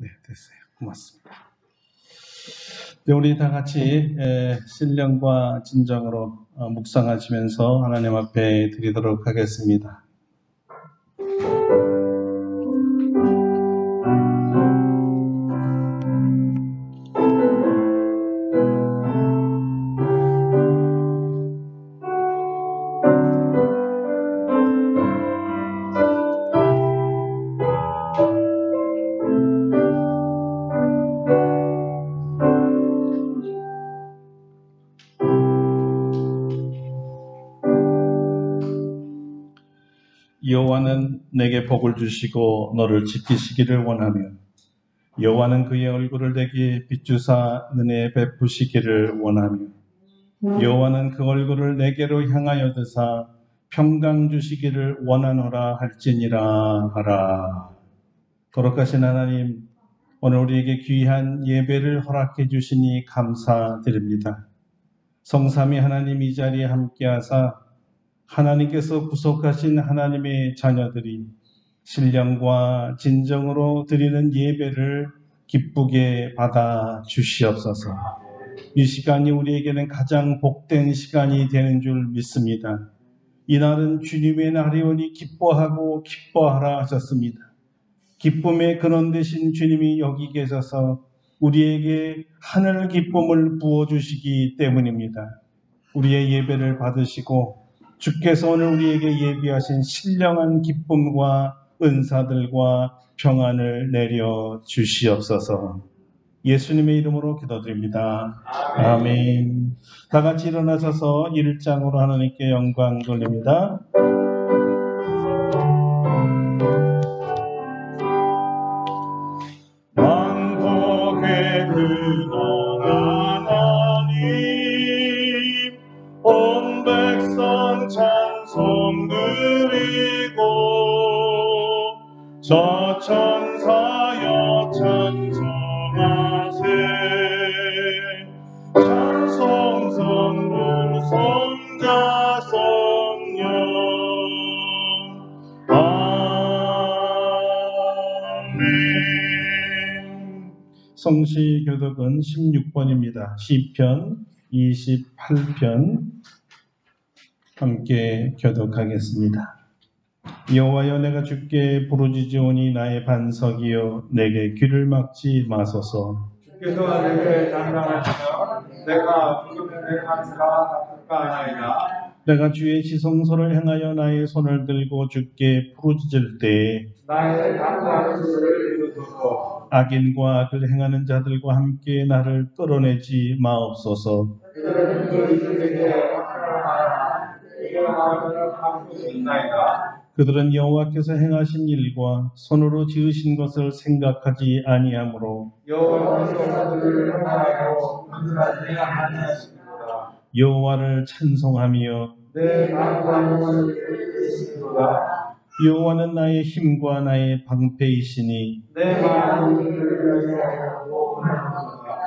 네, 됐어요. 고맙습니다. 네, 우리 다 같이 신령과 진정으로 묵상하시면서 하나님 앞에 드리도록 하겠습니다. 여호와는 내게 복을 주시고 너를 지키시기를 원하며 여호와는 그의 얼굴을 내게 비추사 은혜 베푸시기를 원하며 여호와는 그 얼굴을 내게로 향하여 드사 평강 주시기를 원하노라 할지니라 하라. 거룩하신 하나님, 오늘 우리에게 귀한 예배를 허락해 주시니 감사드립니다. 성삼위 하나님 이 자리에 함께하사 하나님께서 구속하신 하나님의 자녀들이 신령과 진정으로 드리는 예배를 기쁘게 받아 주시옵소서. 이 시간이 우리에게는 가장 복된 시간이 되는 줄 믿습니다. 이날은 주님의 날이오니 기뻐하고 기뻐하라 하셨습니다. 기쁨의 근원 되신 주님이 여기 계셔서 우리에게 하늘 기쁨을 부어주시기 때문입니다. 우리의 예배를 받으시고 주께서 오늘 우리에게 예비하신 신령한 기쁨과 은사들과 평안을 내려 주시옵소서. 예수님의 이름으로 기도드립니다. 아멘. 다 같이 일어나셔서 1장으로 하나님께 영광 돌립니다. 만국의 근원 하나님, 온 백성 찬송 드리고 저 천사여 찬송하세. 찬송 성부 성자 성령 아멘. 성시 교독은 16번입니다. 시편 28편 함께 교독하겠습니다. 여호와여, 내가 주께 부르짖으오니 나의 반석이여 내게 귀를 막지 마소서. 주께서 내게 장담하시며 내가 부르짖는 한가 같을까하나이다. 내가 주의 지성소를 향하여 나의 손을 들고 주께 부르짖을 때에 나의 장담하는 소리를 이루소서. 악인과 악을 행하는 자들과 함께 나를 끌어내지 마옵소서. 그들은 그 이들에게 확증하나 이겨나가기를 하고 있나이다. 그들은 여호와께서 행하신 일과 손으로 지으신 것을 생각하지 아니하므로 여호와께서 그들을 행하여 그들하지 아니하십니다. 여호와를 찬송하며 내 강구함을 들으시도다. 여호와는 나의 힘과 나의 방패이시니 내 마음을 그들을 위하여 원하노라.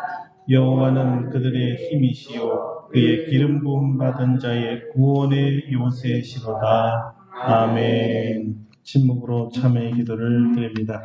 여호와는 그들의 힘이시요 그의 기름 부음 받은 자의 구원의 요새시로다. 아멘. 침묵으로 참회의 기도를 드립니다.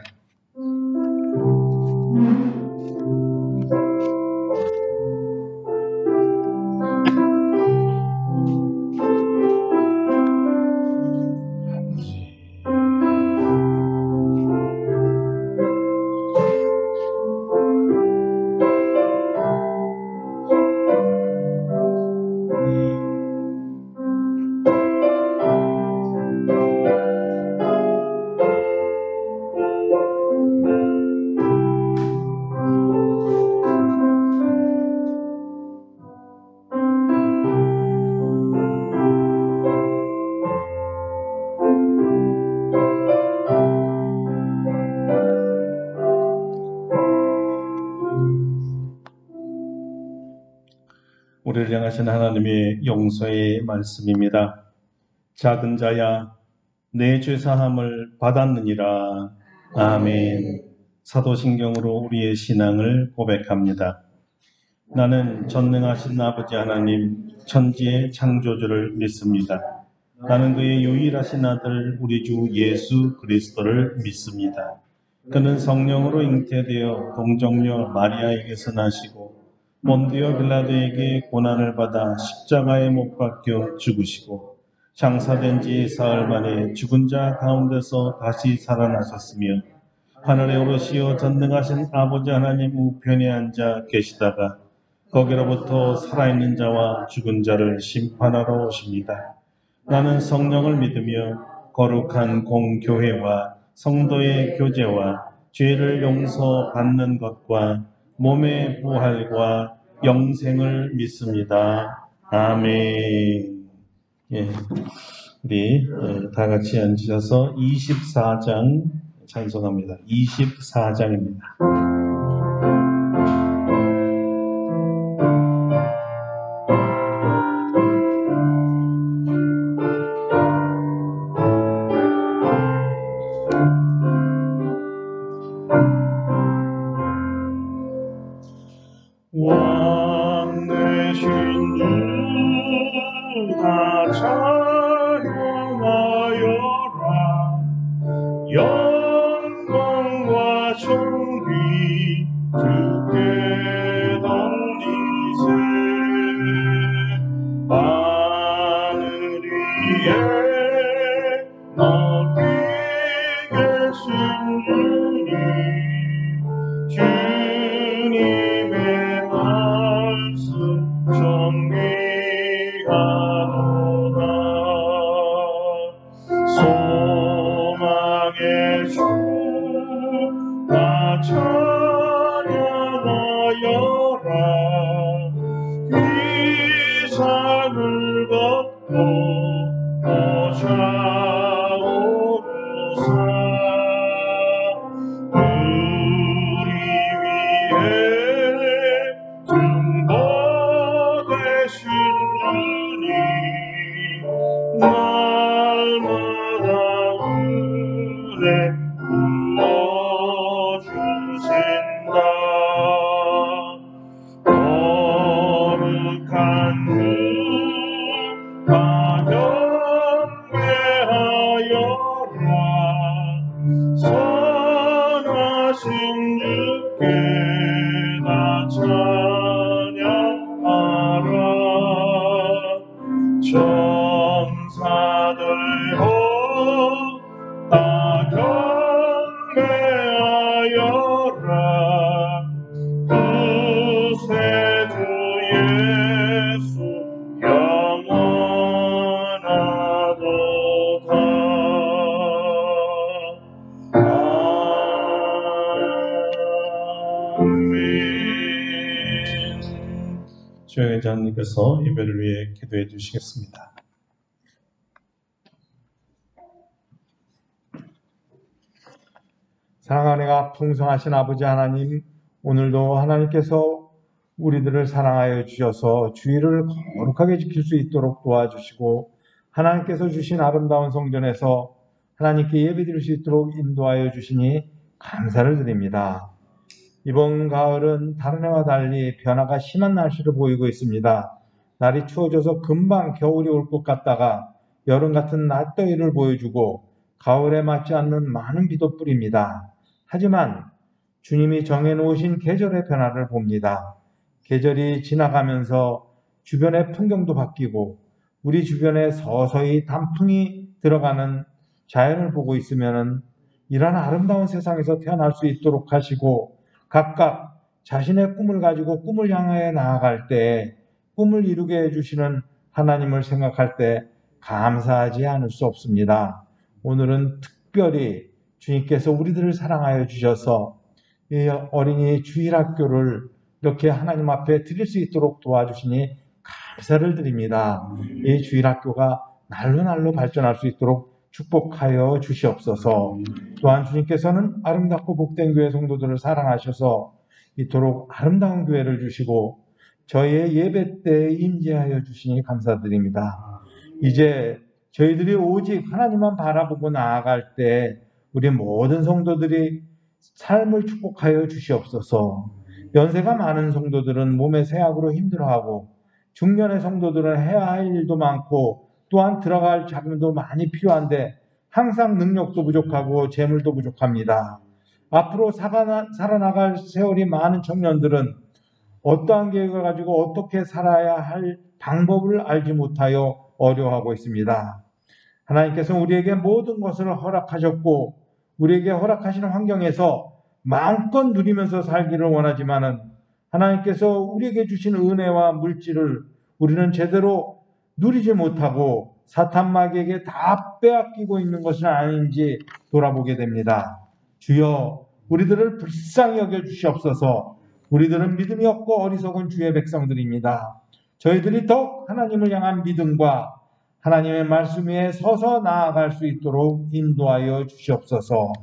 우리를 향하신 하나님의 용서의 말씀입니다. 작은 자야, 내 죄사함을 받았느니라. 아멘. 사도신경으로 우리의 신앙을 고백합니다. 나는 전능하신 아버지 하나님, 천지의 창조주를 믿습니다. 나는 그의 유일하신 아들 우리 주 예수 그리스도를 믿습니다. 그는 성령으로 잉태되어 동정녀 마리아에게서 나시고 본디오 빌라도에게 고난을 받아 십자가에 못 박혀 죽으시고 장사된 지 사흘 만에 죽은 자 가운데서 다시 살아나셨으며 하늘에 오르시어 전능하신 아버지 하나님 우편에 앉아 계시다가 거기로부터 살아있는 자와 죽은 자를 심판하러 오십니다. 나는 성령을 믿으며 거룩한 공교회와 성도의 교제와 죄를 용서받는 것과 몸의 부활과 영생을 믿습니다. 아멘. 예, 우리 다 같이 앉으셔서 24장 찬송합니다. 24장입니다. 왕 되신 주 다 찬양하여라. 영광과 존귀 주께 돌리세. 하늘 위에 높이 계신 주님의 말씀 존귀하도다. 소망의 주 다 찬양하여라. 이 산을 걷고 오샤오르사. 우리 위해 중보되신 주님 날마다 은혜 부어주신다. 거룩한 주 다 경배하여라. 선하신 주께 다 찬양하라. 천사들도 다 경배하여라. 구세주 예수 영원하도다. 아멘. 조영애 장님께서 예배를 위해 기도해 주시겠습니다. 사랑하는 은혜가 풍성하신 아버지 하나님, 오늘도 하나님께서 우리들을 사랑하여 주셔서 주의를 거룩하게 지킬 수 있도록 도와주시고 하나님께서 주신 아름다운 성전에서 하나님께 예배드릴 수 있도록 인도하여 주시니 감사를 드립니다. 이번 가을은 다른 해와 달리 변화가 심한 날씨를 보이고 있습니다. 날이 추워져서 금방 겨울이 올 것 같다가 여름 같은 낮더위를 보여주고 가을에 맞지 않는 많은 비도 뿌립니다. 하지만 주님이 정해놓으신 계절의 변화를 봅니다. 계절이 지나가면서 주변의 풍경도 바뀌고 우리 주변에 서서히 단풍이 들어가는 자연을 보고 있으면 이런 아름다운 세상에서 태어날 수 있도록 하시고 각각 자신의 꿈을 가지고 꿈을 향하여 나아갈 때 꿈을 이루게 해주시는 하나님을 생각할 때 감사하지 않을 수 없습니다. 오늘은 특별히 주님께서 우리들을 사랑하여 주셔서 이 어린이 주일학교를 이렇게 하나님 앞에 드릴 수 있도록 도와주시니 감사를 드립니다. 이 주일학교가 날로 날로 발전할 수 있도록 축복하여 주시옵소서. 또한 주님께서는 아름답고 복된 교회 성도들을 사랑하셔서 이토록 아름다운 교회를 주시고 저희의 예배 때에 임재하여 주시니 감사드립니다. 이제 저희들이 오직 하나님만 바라보고 나아갈 때 우리 모든 성도들이 삶을 축복하여 주시옵소서. 연세가 많은 성도들은 몸의 세약으로 힘들어하고 중년의 성도들은 해야 할 일도 많고 또한 들어갈 자금도 많이 필요한데 항상 능력도 부족하고 재물도 부족합니다. 앞으로 살아나갈 세월이 많은 청년들은 어떠한 계획을 가지고 어떻게 살아야 할 방법을 알지 못하여 어려워하고 있습니다. 하나님께서 우리에게 모든 것을 허락하셨고 우리에게 허락하시는 환경에서 마음껏 누리면서 살기를 원하지만은 하나님께서 우리에게 주신 은혜와 물질을 우리는 제대로 누리지 못하고 사탄 마귀에게 다 빼앗기고 있는 것은 아닌지 돌아보게 됩니다. 주여 우리들을 불쌍히 여겨 주시옵소서. 우리들은 믿음이 없고 어리석은 주의 백성들입니다. 저희들이 더욱 하나님을 향한 믿음과 하나님의 말씀 위에 서서 나아갈 수 있도록 인도하여 주시옵소서.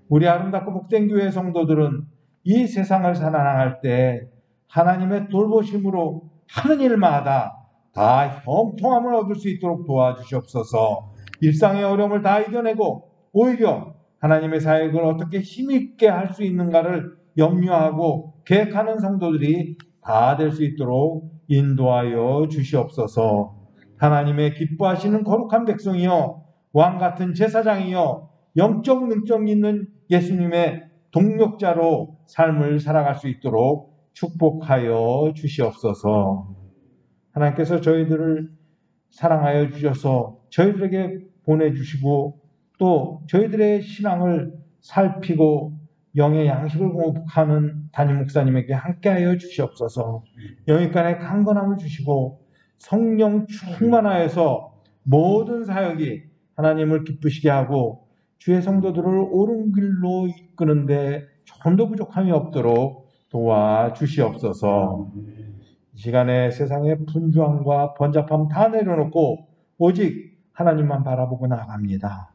우리 아름답고 복된 교회 성도들은 이 세상을 살아나갈 때 하나님의 돌보심으로 하는 일마다 다 형통함을 얻을 수 있도록 도와주시옵소서. 일상의 어려움을 다 이겨내고 오히려 하나님의 사역을 어떻게 힘있게 할 수 있는가를 염려하고 계획하는 성도들이 다 될 수 있도록 인도하여 주시옵소서. 하나님의 기뻐하시는 거룩한 백성이여 왕같은 제사장이여 영적 능력 있는 예수님의 동력자로 삶을 살아갈 수 있도록 축복하여 주시옵소서. 하나님께서 저희들을 사랑하여 주셔서 저희들에게 보내주시고 또 저희들의 신앙을 살피고 영의 양식을 공급하는 담임 목사님에게 함께하여 주시옵소서. 영육간의 강건함을 주시고 성령 충만하여서 모든 사역이 하나님을 기쁘시게 하고 주의 성도들을 옳은 길로 이끄는데 조금도 부족함이 없도록 도와주시옵소서. 이 시간에 세상의 분주함과 번잡함 다 내려놓고 오직 하나님만 바라보고 나아갑니다.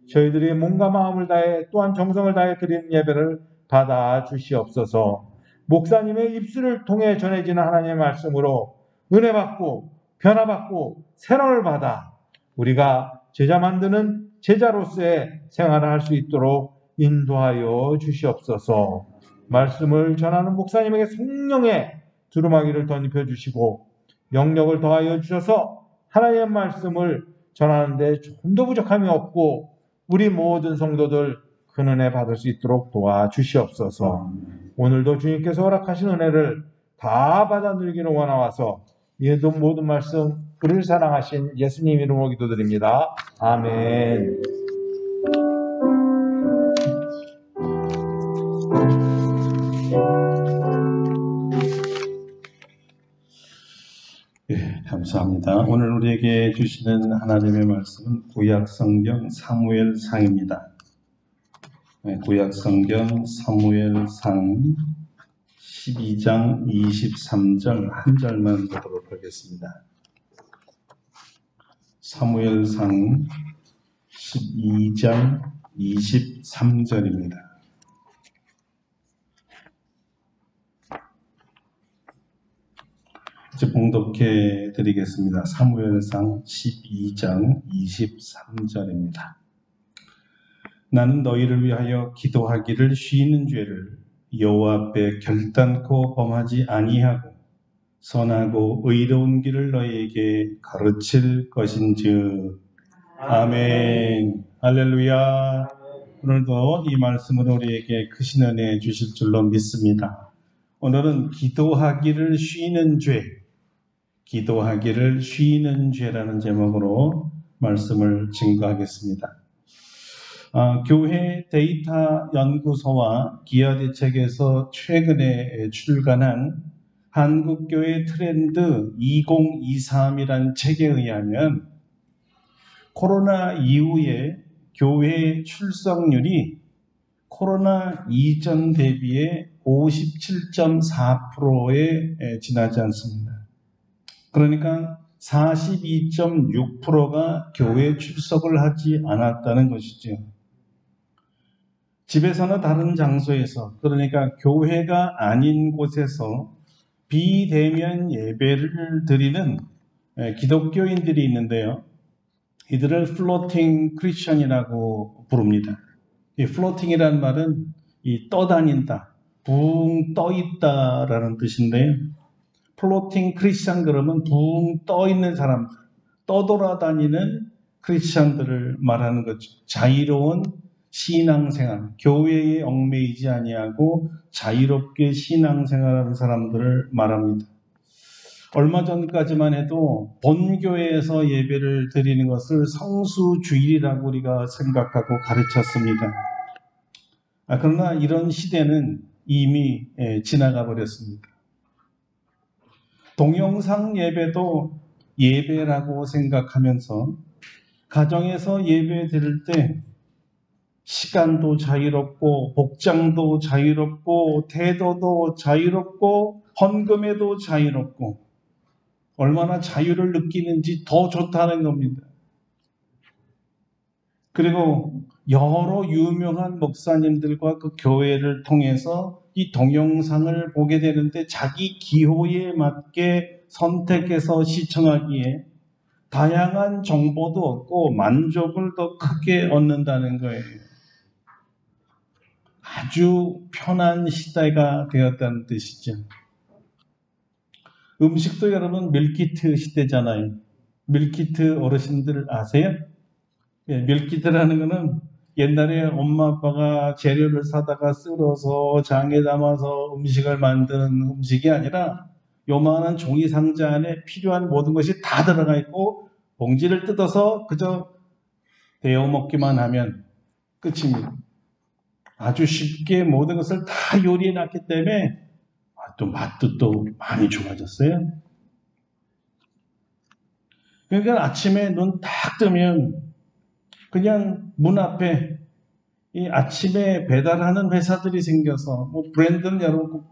저희들이 몸과 마음을 다해 또한 정성을 다해 드리는 예배를 받아 주시옵소서. 목사님의 입술을 통해 전해지는 하나님의 말씀으로 은혜 받고 변화받고 새로움을 받아 우리가 제자 만드는 제자로서의 생활을 할 수 있도록 인도하여 주시옵소서. 말씀을 전하는 목사님에게 성령의 두루마기를 덧입혀 주시고 영력을 더하여 주셔서 하나님의 말씀을 전하는데 조금도 부족함이 없고 우리 모든 성도들 큰 은혜 받을 수 있도록 도와주시옵소서. 오늘도 주님께서 허락하신 은혜를 다 받아 누리기를 원하와서 이 모든 말씀 우리를 사랑하신 예수님 이름으로 기도드립니다. 아멘. 감사합니다. 오늘 우리에게 주시는 하나님의 말씀은 구약성경 사무엘상입니다. 구약성경 사무엘상 12장 23절 한 절만 보도록 하겠습니다. 사무엘상 12장 23절입니다. 이제 봉독해 드리겠습니다. 사무엘상 12장 23절입니다. 나는 너희를 위하여 기도하기를 쉬는 죄를 여호와 앞에 결단코 범하지 아니하고 선하고 의로운 길을 너희에게 가르칠 것인즉. 아멘. 할렐루야. 오늘도 이 말씀으로 우리에게 크신 은혜 주실 줄로 믿습니다. 오늘은 기도하기를 쉬는 죄, 기도하기를 쉬는 죄라는 제목으로 말씀을 증거하겠습니다. 교회 데이터 연구소와 기아대책에서 최근에 출간한 한국교회 트렌드 2023이란 책에 의하면 코로나 이후에 교회 출석률이 코로나 이전 대비해 57.4%에 지나지 않습니다. 그러니까 42.6%가 교회 출석을 하지 않았다는 것이죠. 집에서나 다른 장소에서, 그러니까 교회가 아닌 곳에서 비대면 예배를 드리는 기독교인들이 있는데요. 이들을 플로팅 크리스천이라고 부릅니다. 이 플로팅이라는 말은 이 떠다닌다, 붕 떠있다라는 뜻인데요. 플로팅 크리스천 그러면 붕 떠있는 사람들, 떠돌아다니는 크리스천들을 말하는 거죠. 자유로운 신앙생활, 교회에 얽매이지 아니하고 자유롭게 신앙생활하는 사람들을 말합니다. 얼마 전까지만 해도 본교회에서 예배를 드리는 것을 성수주일이라고 우리가 생각하고 가르쳤습니다. 그러나 이런 시대는 이미 지나가 버렸습니다. 동영상 예배도 예배라고 생각하면서 가정에서 예배 드릴 때 시간도 자유롭고 복장도 자유롭고 태도도 자유롭고 헌금에도 자유롭고 얼마나 자유를 느끼는지 더 좋다는 겁니다. 그리고 여러 유명한 목사님들과 그 교회를 통해서 이 동영상을 보게 되는데 자기 기호에 맞게 선택해서 시청하기에 다양한 정보도 얻고 만족을 더 크게 얻는다는 거예요. 아주 편한 시대가 되었다는 뜻이죠. 음식도 여러분 밀키트 시대잖아요. 밀키트 어르신들 아세요? 밀키트라는 거는 옛날에 엄마 아빠가 재료를 사다가 썰어서 장에 담아서 음식을 만드는 음식이 아니라 요만한 종이 상자 안에 필요한 모든 것이 다 들어가 있고 봉지를 뜯어서 그저 데워 먹기만 하면 끝입니다. 아주 쉽게 모든 것을 다 요리해 놨기 때문에 또 맛도 또 많이 좋아졌어요. 그러니까 아침에 눈 딱 뜨면 그냥 문 앞에 이 아침에 배달하는 회사들이 생겨서 뭐 브랜드는 여러분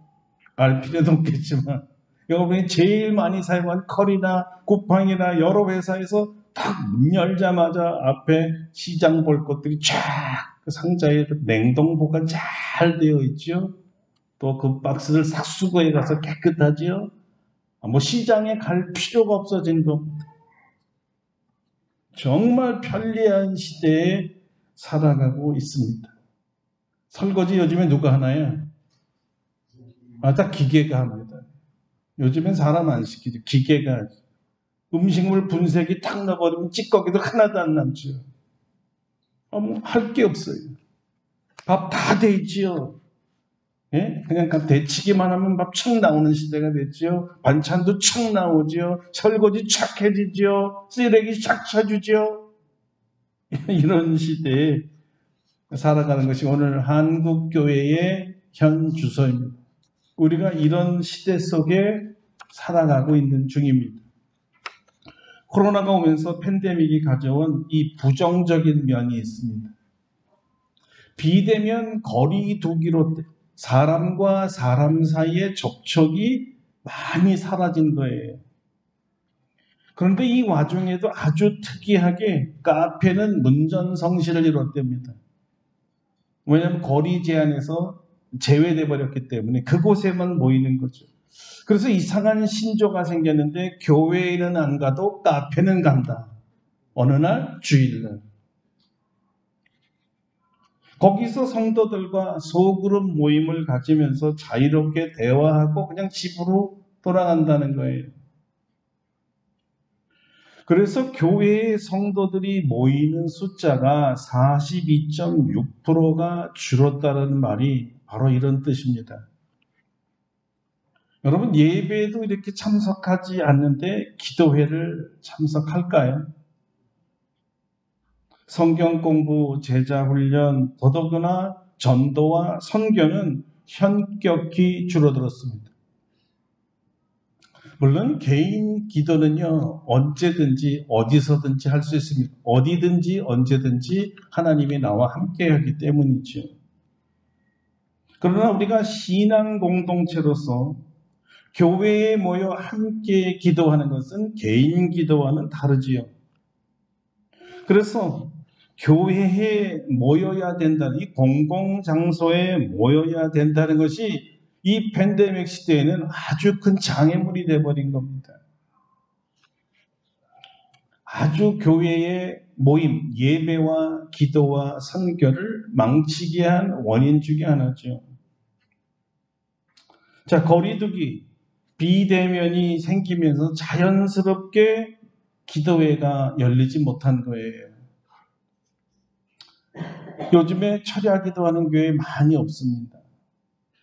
알 필요도 없겠지만 여러분이 제일 많이 사용한 커리나 쿠팡이나 여러 회사에서 딱 문 열자마자 앞에 시장 볼 것들이 쫙 그 상자에 냉동 보관 잘 되어 있죠. 또 그 박스를 싹 수거해 가서 깨끗하지요. 뭐 시장에 갈 필요가 없어진 겁니다. 정말 편리한 시대에 살아가고 있습니다. 설거지 요즘에 누가 하나요? 다 기계가 합니다. 요즘엔 사람 안 시키죠. 기계가 하죠. 음식물 분쇄기 탁 넣어버리면 찌꺼기도 하나도 안 남죠. 할 게 없어요. 밥 다 돼 있지요. 예? 그냥 데치기만 하면 밥 촥 나오는 시대가 됐죠. 반찬도 촥 나오죠. 설거지 촥 해지죠. 쓰레기 촥 쳐주죠. 이런 시대에 살아가는 것이 오늘 한국교회의 현 주소입니다. 우리가 이런 시대 속에 살아가고 있는 중입니다. 코로나가 오면서 팬데믹이 가져온 이 부정적인 면이 있습니다. 비대면 거리 두기로 사람과 사람 사이의 접촉이 많이 사라진 거예요. 그런데 이 와중에도 아주 특이하게 카페는 문전성시를 이뤘답니다. 왜냐하면 거리 제한에서 제외돼 버렸기 때문에 그곳에만 모이는 거죠. 그래서 이상한 신조가 생겼는데 교회에는 안 가도 카페는 간다. 어느 날 주일날. 거기서 성도들과 소그룹 모임을 가지면서 자유롭게 대화하고 그냥 집으로 돌아간다는 거예요. 그래서 교회의 성도들이 모이는 숫자가 42.6%가 줄었다는 말이 바로 이런 뜻입니다. 여러분 예배에도 이렇게 참석하지 않는데 기도회를 참석할까요? 성경 공부, 제자 훈련, 더더구나 전도와 선교는 현격히 줄어들었습니다. 물론 개인 기도는요 언제든지 어디서든지 할 수 있습니다. 어디든지 언제든지 하나님이 나와 함께하기 때문이죠. 그러나 우리가 신앙 공동체로서 교회에 모여 함께 기도하는 것은 개인 기도와는 다르지요. 그래서 교회에 모여야 된다는, 이 공공장소에 모여야 된다는 것이 이 팬데믹 시대에는 아주 큰 장애물이 되어버린 겁니다. 아주 교회의 모임, 예배와 기도와 선교를 망치게 한 원인 중에 하나죠. 자, 거리두기, 비대면이 생기면서 자연스럽게 기도회가 열리지 못한 거예요. 요즘에 철야 기도하는 교회 많이 없습니다.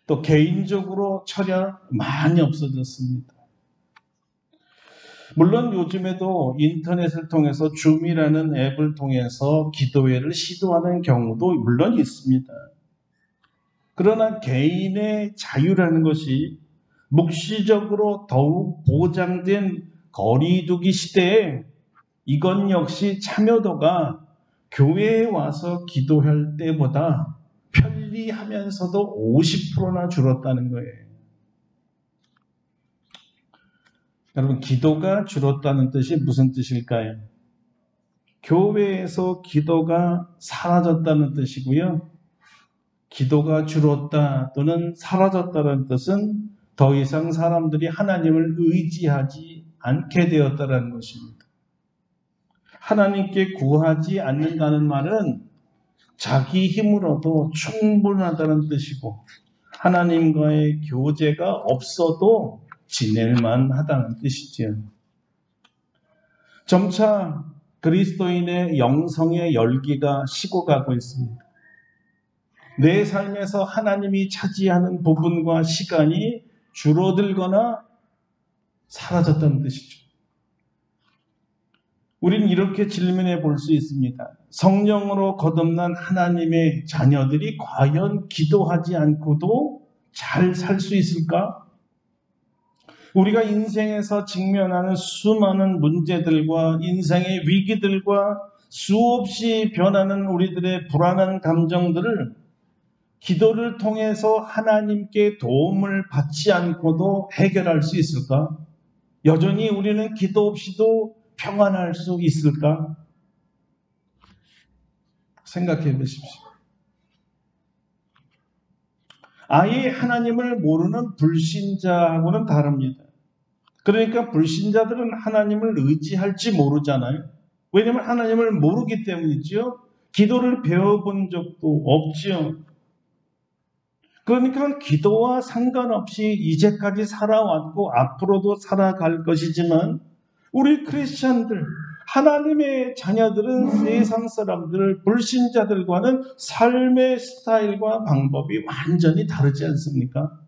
또 개인적으로 철야 많이 없어졌습니다. 물론 요즘에도 인터넷을 통해서 줌이라는 앱을 통해서 기도회를 시도하는 경우도 물론 있습니다. 그러나 개인의 자유라는 것이 묵시적으로 더욱 보장된 거리두기 시대에 이것 역시 참여도가 교회에 와서 기도할 때보다 편리하면서도 50%나 줄었다는 거예요. 여러분, 기도가 줄었다는 뜻이 무슨 뜻일까요? 교회에서 기도가 사라졌다는 뜻이고요. 기도가 줄었다 또는 사라졌다는 뜻은 더 이상 사람들이 하나님을 의지하지 않게 되었다는 것입니다. 하나님께 구하지 않는다는 말은 자기 힘으로도 충분하다는 뜻이고 하나님과의 교제가 없어도 지낼만 하다는 뜻이지요. 점차 그리스도인의 영성의 열기가 식어가고 있습니다. 내 삶에서 하나님이 차지하는 부분과 시간이 줄어들거나 사라졌다는 뜻이죠. 우린 이렇게 질문해 볼 수 있습니다. 성령으로 거듭난 하나님의 자녀들이 과연 기도하지 않고도 잘 살 수 있을까? 우리가 인생에서 직면하는 수많은 문제들과 인생의 위기들과 수없이 변하는 우리들의 불안한 감정들을 기도를 통해서 하나님께 도움을 받지 않고도 해결할 수 있을까? 여전히 우리는 기도 없이도 평안할 수 있을까? 생각해 보십시오. 아예 하나님을 모르는 불신자하고는 다릅니다. 그러니까 불신자들은 하나님을 의지할지 모르잖아요. 왜냐하면 하나님을 모르기 때문이죠. 기도를 배워본 적도 없죠. 그러니까 기도와 상관없이 이제까지 살아왔고 앞으로도 살아갈 것이지만 우리 크리스천들, 하나님의 자녀들은 세상 사람들, 불신자들과는 삶의 스타일과 방법이 완전히 다르지 않습니까?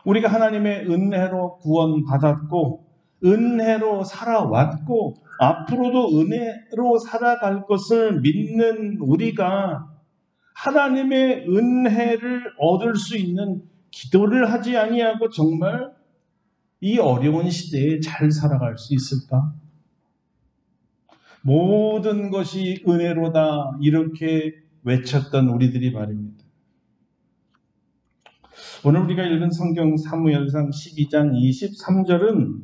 우리가 하나님의 은혜로 구원받았고 은혜로 살아왔고 앞으로도 은혜로 살아갈 것을 믿는 우리가 하나님의 은혜를 얻을 수 있는 기도를 하지 아니하고 정말 이 어려운 시대에 잘 살아갈 수 있을까? 모든 것이 은혜로다 이렇게 외쳤던 우리들이 말입니다. 오늘 우리가 읽은 성경 사무엘상 12장 23절은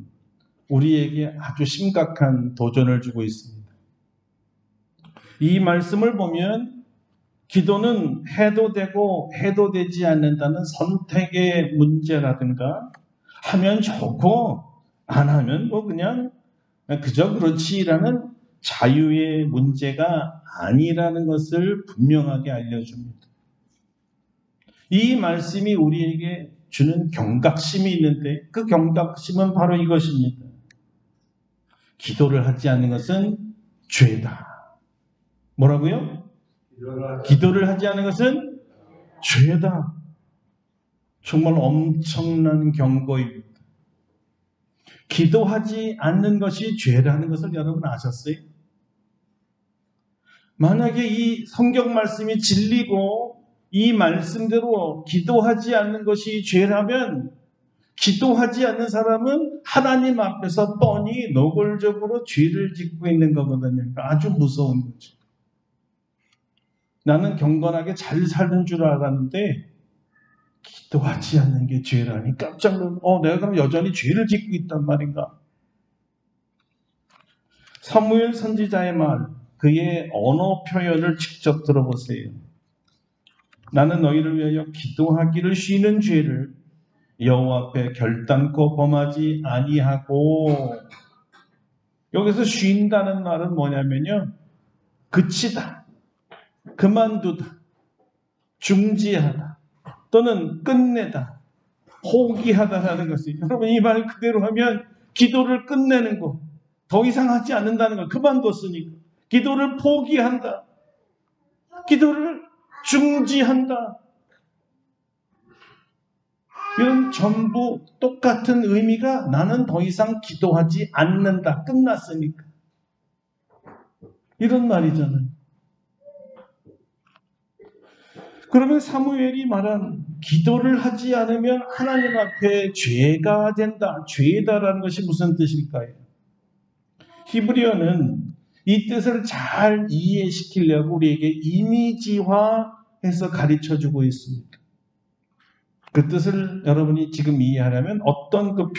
우리에게 아주 심각한 도전을 주고 있습니다. 이 말씀을 보면 기도는 해도 되고 해도 되지 않는다는 선택의 문제라든가 하면 좋고 안 하면 뭐 그냥 그저 그렇지라는 자유의 문제가 아니라는 것을 분명하게 알려줍니다. 이 말씀이 우리에게 주는 경각심이 있는데 그 경각심은 바로 이것입니다. 기도를 하지 않는 것은 죄다. 뭐라고요? 기도를 하지 않는 것은 죄다. 정말 엄청난 경고입니다. 기도하지 않는 것이 죄라는 것을 여러분 아셨어요? 만약에 이 성경 말씀이 진리고 이 말씀대로 기도하지 않는 것이 죄라면 기도하지 않는 사람은 하나님 앞에서 뻔히 노골적으로 죄를 짓고 있는 거거든요. 그러니까 아주 무서운 거죠. 나는 경건하게 잘 사는 줄 알았는데 기도하지 않는 게 죄라니 깜짝 놀라. 내가 그럼 여전히 죄를 짓고 있단 말인가? 사무엘 선지자의 말, 그의 언어 표현을 직접 들어보세요. 나는 너희를 위하여 기도하기를 쉬는 죄를 여호와 앞에 결단코 범하지 아니하고. 여기서 쉰다는 말은 뭐냐면요, 그치다, 그만두다, 중지하다 또는 끝내다, 포기하다라는 것이, 여러분 이 말 그대로 하면 기도를 끝내는 거, 더 이상 하지 않는다는 거, 그만뒀으니까 기도를 포기한다. 기도를 중지한다. 이런 전부 똑같은 의미가 나는 더 이상 기도하지 않는다. 끝났으니까. 이런 말이잖아요. 그러면 사무엘이 말한 기도를 하지 않으면 하나님 앞에 죄가 된다. 죄다라는 것이 무슨 뜻일까요? 히브리어는 이 뜻을 잘 이해시키려고 우리에게 이미지화해서 가르쳐주고 있습니다. 그 뜻을 여러분이 지금 이해하려면 어떤 그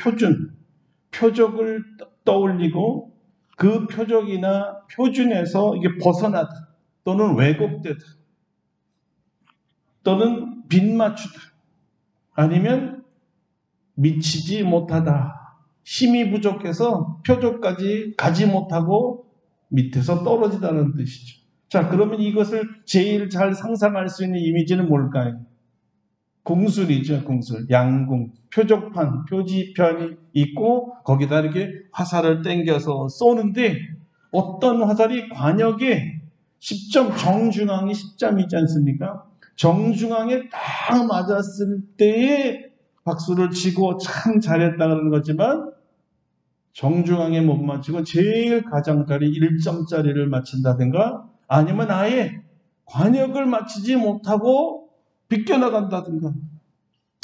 표적을 떠올리고 그 표적이나 표준에서 이게 벗어나다 또는 왜곡되다 또는 빗맞추다 아니면 미치지 못하다 힘이 부족해서 표적까지 가지 못하고 밑에서 떨어지다는 뜻이죠. 자, 그러면 이것을 제일 잘 상상할 수 있는 이미지는 뭘까요? 궁술이죠, 궁술. 양궁, 표적판, 표지편이 있고 거기다 이렇게 화살을 당겨서 쏘는데 어떤 화살이 관역에 10점, 정중앙이 10점이지 않습니까? 정중앙에 딱 맞았을 때에 박수를 치고 참 잘했다 그러는 거지만 정중앙에 못 맞추고 제일 가장자리 1점짜리를 맞춘다든가 아니면 아예 관역을 맞추지 못하고 비껴나간다든가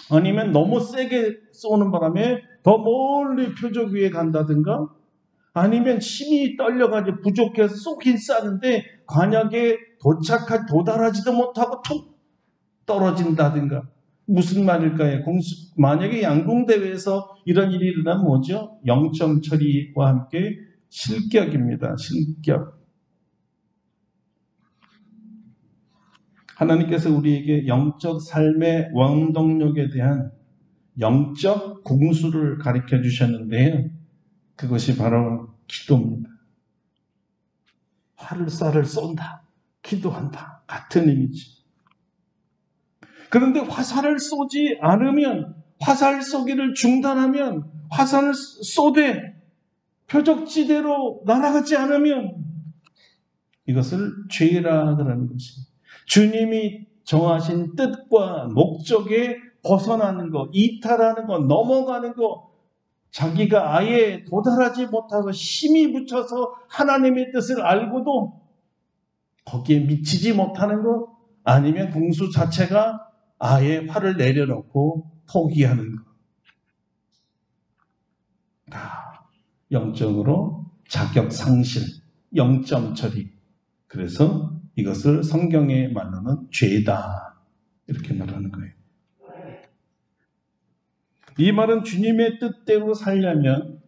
아니면 너무 세게 쏘는 바람에 더 멀리 표적 위에 간다든가 아니면 힘이 떨려가지고 부족해서 쏘긴 쐈는데 관역에 도달하지도 못하고 툭 떨어진다든가 무슨 말일까요? 만약에 양궁대회에서 이런 일이 일어나면 뭐죠? 0점 처리와 함께 실격입니다. 실격. 하나님께서 우리에게 영적 삶의 원동력에 대한 영적 공수를 가르쳐 주셨는데요. 그것이 바로 기도입니다. 화살을 쏜다. 기도한다. 같은 의미지. 그런데 화살을 쏘지 않으면 화살 쏘기를 중단하면 화살을 쏘되 표적지대로 날아가지 않으면 이것을 죄라 그러는 것입니다. 주님이 정하신 뜻과 목적에 벗어나는 것, 이탈하는 것, 넘어가는 것, 자기가 아예 도달하지 못하고 힘이 붙여서 하나님의 뜻을 알고도 거기에 미치지 못하는 것, 아니면 궁수 자체가 아예 화를 내려놓고 포기하는 것. 다 영적으로 자격 상실, 0점 처리. 그래서 이것을 성경의 말로는 죄다 이렇게 말하는 거예요. 이 말은 주님의 뜻대로 살려면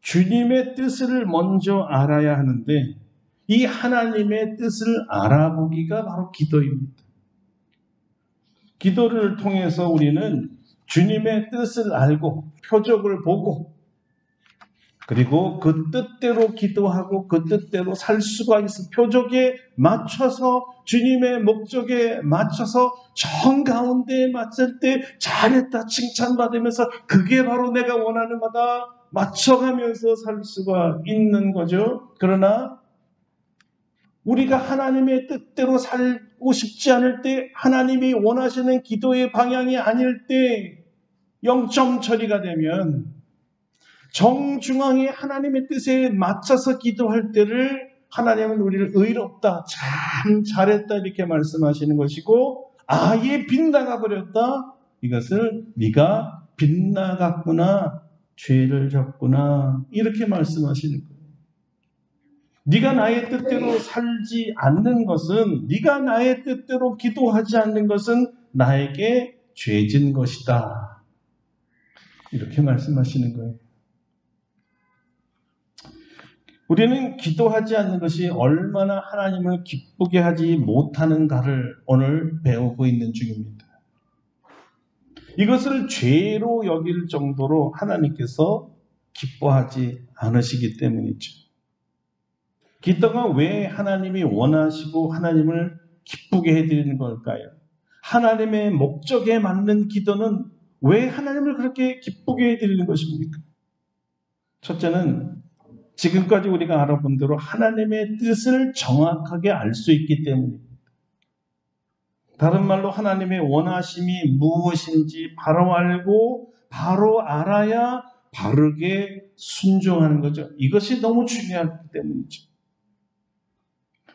주님의 뜻을 먼저 알아야 하는데 이 하나님의 뜻을 알아보기가 바로 기도입니다. 기도를 통해서 우리는 주님의 뜻을 알고 표적을 보고 그리고 그 뜻대로 기도하고 그 뜻대로 살 수가 있어. 표적에 맞춰서 주님의 목적에 맞춰서 정 가운데에 맞을 때 잘했다 칭찬받으면서 그게 바로 내가 원하는 거다 맞춰가면서 살 수가 있는 거죠. 그러나 우리가 하나님의 뜻대로 살고 싶지 않을 때 하나님이 원하시는 기도의 방향이 아닐 때 0점 처리가 되면 정중앙에 하나님의 뜻에 맞춰서 기도할 때를 하나님은 우리를 의롭다, 참 잘했다 이렇게 말씀하시는 것이고 아예 빗나가 버렸다. 이것을 네가 빗나갔구나, 죄를 졌구나 이렇게 말씀하시는 거예요. 네가 나의 뜻대로 살지 않는 것은 네가 나의 뜻대로 기도하지 않는 것은 나에게 죄진 것이다. 이렇게 말씀하시는 거예요. 우리는 기도하지 않는 것이 얼마나 하나님을 기쁘게 하지 못하는가를 오늘 배우고 있는 중입니다. 이것을 죄로 여길 정도로 하나님께서 기뻐하지 않으시기 때문이죠. 기도가 왜 하나님이 원하시고 하나님을 기쁘게 해드리는 걸까요? 하나님의 목적에 맞는 기도는 왜 하나님을 그렇게 기쁘게 해드리는 것입니까? 첫째는 지금까지 우리가 알아본 대로 하나님의 뜻을 정확하게 알 수 있기 때문입니다. 다른 말로 하나님의 원하심이 무엇인지 바로 알고 바로 알아야 바르게 순종하는 거죠. 이것이 너무 중요하기 때문이죠.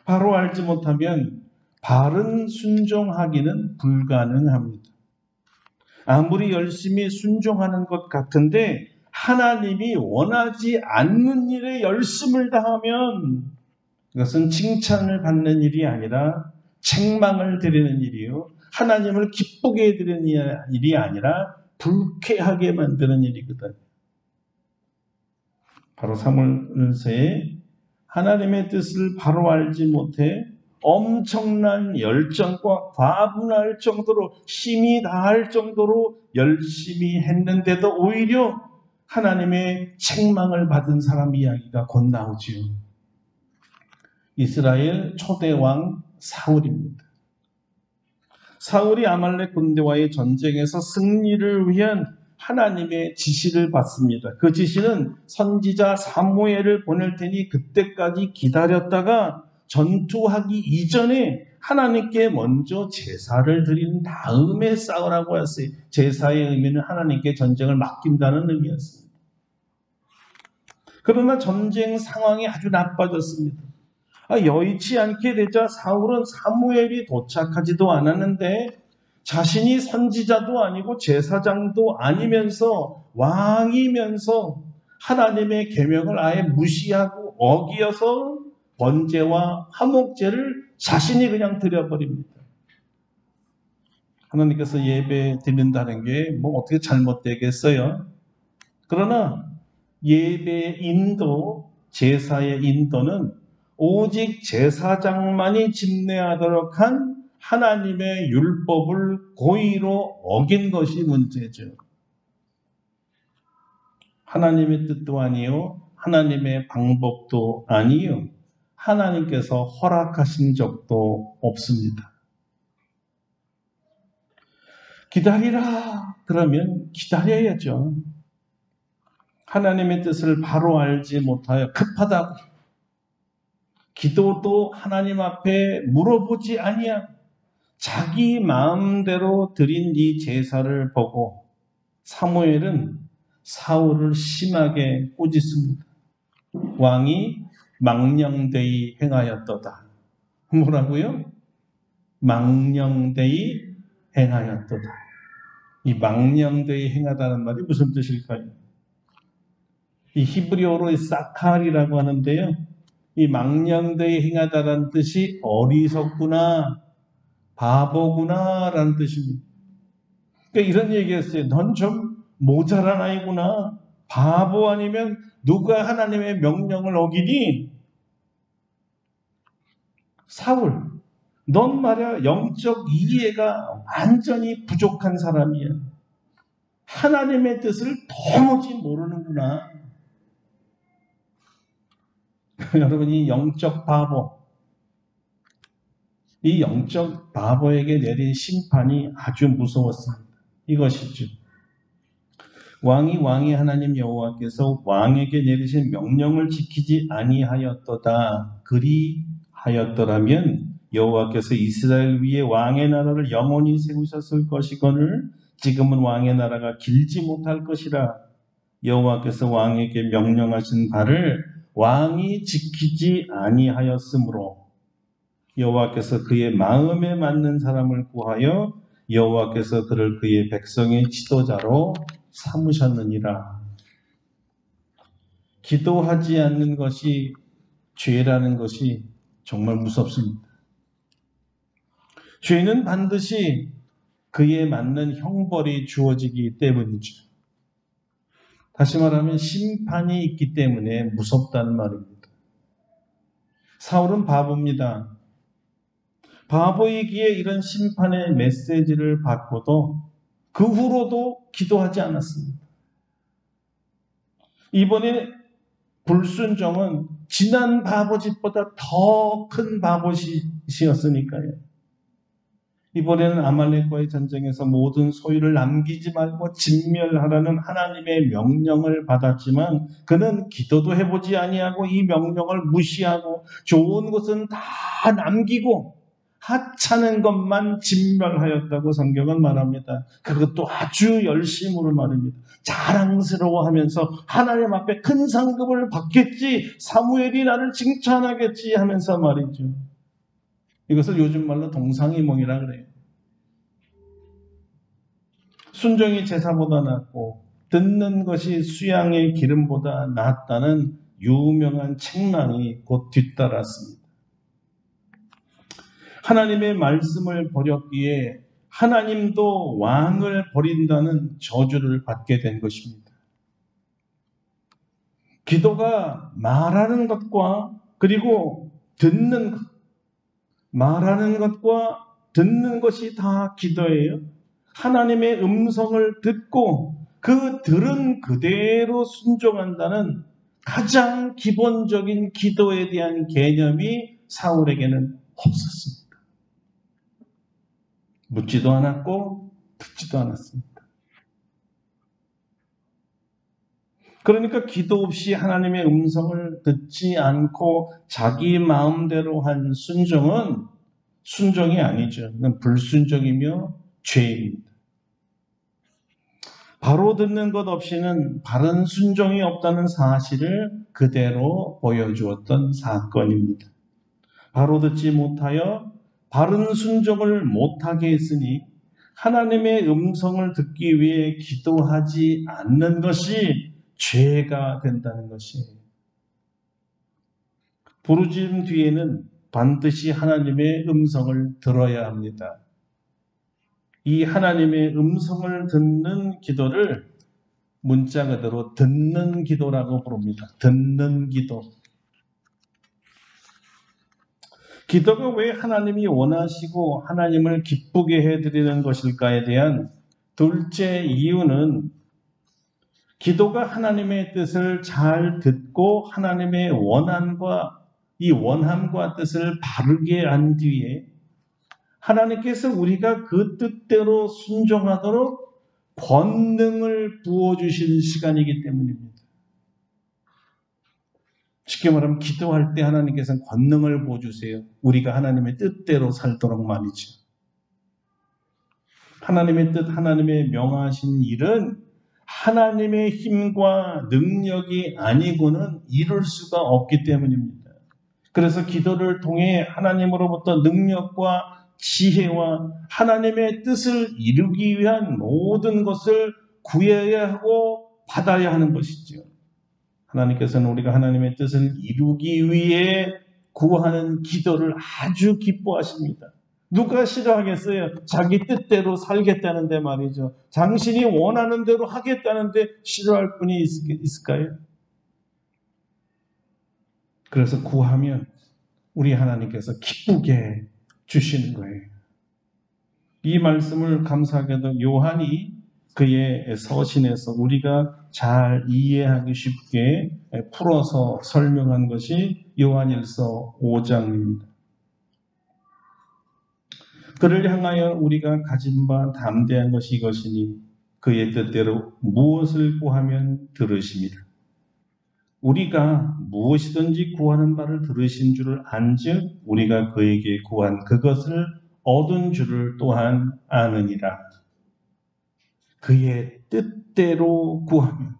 바로 알지 못하면 바른 순종하기는 불가능합니다. 아무리 열심히 순종하는 것 같은데 하나님이 원하지 않는 일에 열심을 다하면 그것은 칭찬을 받는 일이 아니라 책망을 드리는 일이요. 하나님을 기쁘게 해드리는 일이 아니라 불쾌하게 만드는 일이거든요. 바로 사무엘서에 하나님의 뜻을 바로 알지 못해 엄청난 열정과 과분할 정도로 힘이 다할 정도로 열심히 했는데도 오히려 하나님의 책망을 받은 사람 이야기가 곧 나오지요. 이스라엘 초대왕 사울입니다. 사울이 아말렉 군대와의 전쟁에서 승리를 위한 하나님의 지시를 받습니다. 그 지시는 선지자 사무엘을 보낼 테니 그때까지 기다렸다가 전투하기 이전에 하나님께 먼저 제사를 드린 다음에 싸우라고 했어요. 제사의 의미는 하나님께 전쟁을 맡긴다는 의미였습니다. 그러나 전쟁 상황이 아주 나빠졌습니다. 여의치 않게 되자 사울은 사무엘이 도착하지도 않았는데 자신이 선지자도 아니고 제사장도 아니면서 왕이면서 하나님의 계명을 아예 무시하고 어기어서 번제와 화목제를 자신이 그냥 드려버립니다. 하나님께서 예배 드린다는 게 뭐 어떻게 잘못되겠어요? 그러나 예배의 인도, 제사의 인도는 오직 제사장만이 집례하도록 한 하나님의 율법을 고의로 어긴 것이 문제죠. 하나님의 뜻도 아니요, 하나님의 방법도 아니요, 하나님께서 허락하신 적도 없습니다. 기다리라 그러면 기다려야죠. 하나님의 뜻을 바로 알지 못하여 급하다고 기도도 하나님 앞에 물어보지 아니하고 자기 마음대로 드린 이 제사를 보고 사무엘은 사울을 심하게 꾸짖습니다. 왕이 망령되이 행하였도다. 뭐라고요? 망령되이 행하였도다. 이 망령되이 행하다는 말이 무슨 뜻일까요? 이 히브리어로 사칼이라고 하는데요. 이 망령되이 행하다라는 뜻이 어리석구나, 바보구나 라는 뜻입니다. 그러니까 이런 얘기했어요. 넌 좀 모자란 아이구나. 바보 아니면 누가 하나님의 명령을 어기니? 사울, 넌 말이야 영적 이해가 완전히 부족한 사람이야. 하나님의 뜻을 도무지 모르는구나. 여러분이 영적 바보, 이 영적 바보에게 내린 심판이 아주 무서웠습니다. 이것이죠. 왕이 하나님 여호와께서 왕에게 내리신 명령을 지키지 아니하였도다. 그리하였더라면 여호와께서 이스라엘 위에 왕의 나라를 영원히 세우셨을 것이거늘 지금은 왕의 나라가 길지 못할 것이라. 여호와께서 왕에게 명령하신 바를 왕이 지키지 아니하였으므로 여호와께서 그의 마음에 맞는 사람을 구하여 여호와께서 그를 그의 백성의 지도자로 삼으셨느니라. 기도하지 않는 것이 죄라는 것이 정말 무섭습니다. 죄는 반드시 그에 맞는 형벌이 주어지기 때문이죠. 다시 말하면 심판이 있기 때문에 무섭다는 말입니다. 사울은 바보입니다. 바보이기에 이런 심판의 메시지를 받고도 그 후로도 기도하지 않았습니다. 이번에 불순종은 지난 바보짓보다 더 큰 바보짓이었으니까요. 이번에는 아말렉과의 전쟁에서 모든 소유를 남기지 말고 진멸하라는 하나님의 명령을 받았지만 그는 기도도 해보지 아니하고 이 명령을 무시하고 좋은 것은 다 남기고 하찮은 것만 진멸하였다고 성경은 말합니다. 그것도 아주 열심으로 말입니다. 자랑스러워하면서 하나님 앞에 큰 상급을 받겠지, 사무엘이 나를 칭찬하겠지 하면서 말이죠. 이것을 요즘 말로 동상이몽이라 그래요. 순종이 제사보다 낫고 듣는 것이 수양의 기름보다 낫다는 유명한 책망이 곧 뒤따랐습니다. 하나님의 말씀을 버렸기에 하나님도 왕을 버린다는 저주를 받게 된 것입니다. 기도가 말하는 것과 그리고 듣는 것, 말하는 것과 듣는 것이 다 기도예요. 하나님의 음성을 듣고 그 들은 그대로 순종한다는 가장 기본적인 기도에 대한 개념이 사울에게는 없었습니다. 묻지도 않았고 듣지도 않았습니다. 그러니까 기도 없이 하나님의 음성을 듣지 않고 자기 마음대로 한 순종은 순종이 아니죠. 그건 불순종이며 죄입니다. 바로 듣는 것 없이는 바른 순종이 없다는 사실을 그대로 보여주었던 사건입니다. 바로 듣지 못하여 바른 순종을 못하게 했으니 하나님의 음성을 듣기 위해 기도하지 않는 것이 죄가 된다는 것이에요. 부르짖음 뒤에는 반드시 하나님의 음성을 들어야 합니다. 이 하나님의 음성을 듣는 기도를 문자 그대로 듣는 기도라고 부릅니다. 듣는 기도. 기도가 왜 하나님이 원하시고 하나님을 기쁘게 해드리는 것일까에 대한 둘째 이유는 기도가 하나님의 뜻을 잘 듣고 하나님의 원함과 뜻을 바르게 안 뒤에 하나님께서 우리가 그 뜻대로 순종하도록 권능을 부어주시는 시간이기 때문입니다. 쉽게 말하면 기도할 때 하나님께서는 권능을 부어주세요. 우리가 하나님의 뜻대로 살도록 말이죠. 하나님의 뜻, 하나님의 명하신 일은 하나님의 힘과 능력이 아니고는 이룰 수가 없기 때문입니다. 그래서 기도를 통해 하나님으로부터 능력과 지혜와 하나님의 뜻을 이루기 위한 모든 것을 구해야 하고 받아야 하는 것이죠. 하나님께서는 우리가 하나님의 뜻을 이루기 위해 구하는 기도를 아주 기뻐하십니다. 누가 싫어하겠어요? 자기 뜻대로 살겠다는데 말이죠. 당신이 원하는 대로 하겠다는데 싫어할 분이 있을까요? 그래서 구하면 우리 하나님께서 기쁘게 주시는 거예요. 이 말씀을 감사하게도 요한이 그의 서신에서 우리가 잘 이해하기 쉽게 풀어서 설명한 것이 요한일서 5장입니다. 그를 향하여 우리가 가진 바 담대한 것이 이것이니 그의 뜻대로 무엇을 구하면 들으심이라. 우리가 무엇이든지 구하는 바를 들으신 줄을 안즉 우리가 그에게 구한 그것을 얻은 줄을 또한 아느니라. 그의 뜻대로 구하면,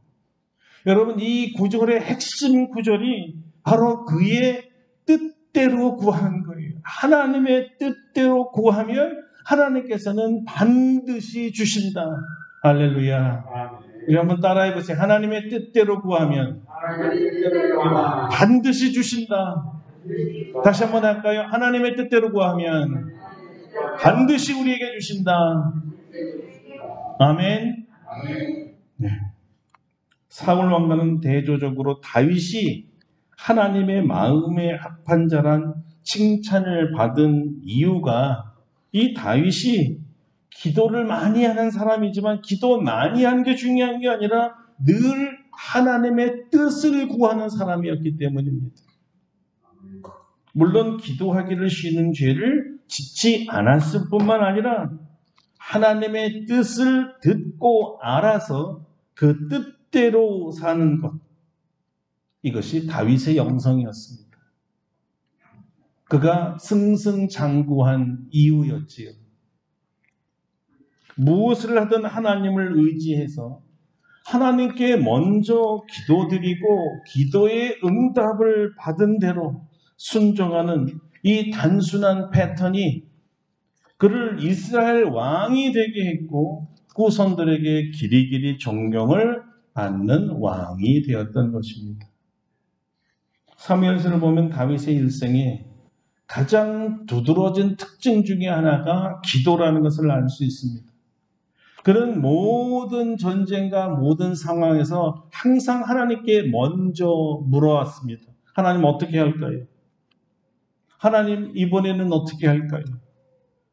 여러분 이 구절의 핵심 구절이 바로 그의 뜻대로 구하는 거예요. 하나님의 뜻대로 구하면 하나님께서는 반드시 주신다. 할렐루야. 우리 한번 따라해 보세요. 하나님의 뜻대로 구하면 반드시 주신다. 다시 한번 할까요? 하나님의 뜻대로 구하면 반드시 우리에게 주신다. 아멘. 네. 사울 왕가는 대조적으로 다윗이 하나님의 마음에 합한 자란 칭찬을 받은 이유가 이 다윗이 기도를 많이 하는 사람이지만 기도 많이 한 게 중요한 게 아니라 늘 하나님의 뜻을 구하는 사람이었기 때문입니다. 물론 기도하기를 쉬는 죄를 짓지 않았을 뿐만 아니라 하나님의 뜻을 듣고 알아서 그 뜻대로 사는 것, 이것이 다윗의 영성이었습니다. 그가 승승장구한 이유였지요. 무엇을 하든 하나님을 의지해서 하나님께 먼저 기도드리고 기도의 응답을 받은 대로 순종하는 이 단순한 패턴이 그를 이스라엘 왕이 되게 했고 후손들에게 길이길이 존경을 받는 왕이 되었던 것입니다. 사무엘서를 보면 다윗의 일생에 가장 두드러진 특징 중에 하나가 기도라는 것을 알 수 있습니다. 그는 모든 전쟁과 모든 상황에서 항상 하나님께 먼저 물어왔습니다. 하나님 어떻게 할까요? 하나님 이번에는 어떻게 할까요?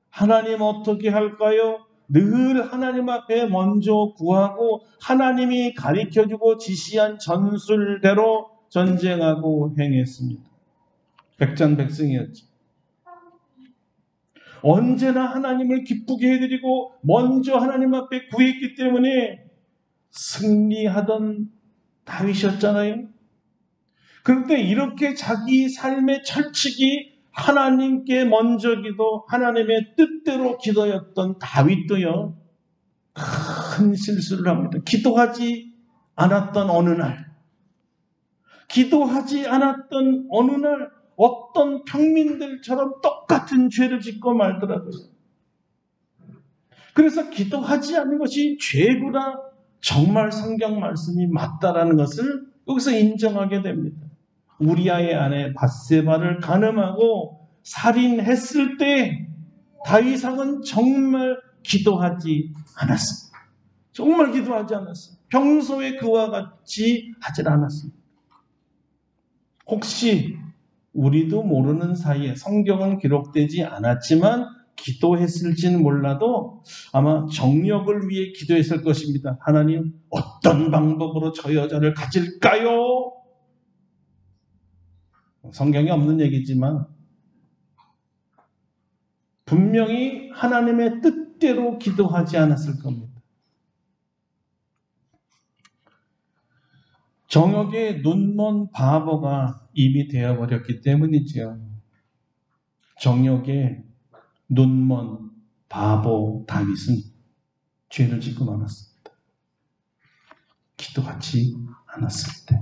하나님 어떻게 할까요? 늘 하나님 앞에 먼저 구하고 하나님이 가르쳐주고 지시한 전술대로 전쟁하고 행했습니다. 백전백승이었죠. 언제나 하나님을 기쁘게 해드리고 먼저 하나님 앞에 구했기 때문에 승리하던 다윗이었잖아요. 그런데 이렇게 자기 삶의 철칙이 하나님께 먼저 기도, 하나님의 뜻대로 기도였던 다윗도요, 큰 실수를 합니다. 기도하지 않았던 어느 날, 어떤 평민들처럼 똑같은 죄를 짓고 말더라고요. 그래서 기도하지 않는 것이 죄구나, 정말 성경 말씀이 맞다라는 것을 여기서 인정하게 됩니다. 우리아의 아내 밧세바를 간음하고 살인했을 때 다윗왕은 정말 기도하지 않았습니다. 정말 기도하지 않았어요. 평소에 그와 같이 하질 않았습니다. 혹시 우리도 모르는 사이에 성경은 기록되지 않았지만 기도했을지는 몰라도 아마 정력을 위해 기도했을 것입니다. 하나님, 어떤 방법으로 저 여자를 가질까요? 성경에 없는 얘기지만 분명히 하나님의 뜻대로 기도하지 않았을 겁니다. 정욕에 눈먼 바보가 이미 되어버렸기 때문이지요. 정욕에 눈먼 바보 다윗은 죄를 짓고 말았습니다. 기도하지 않았을 때.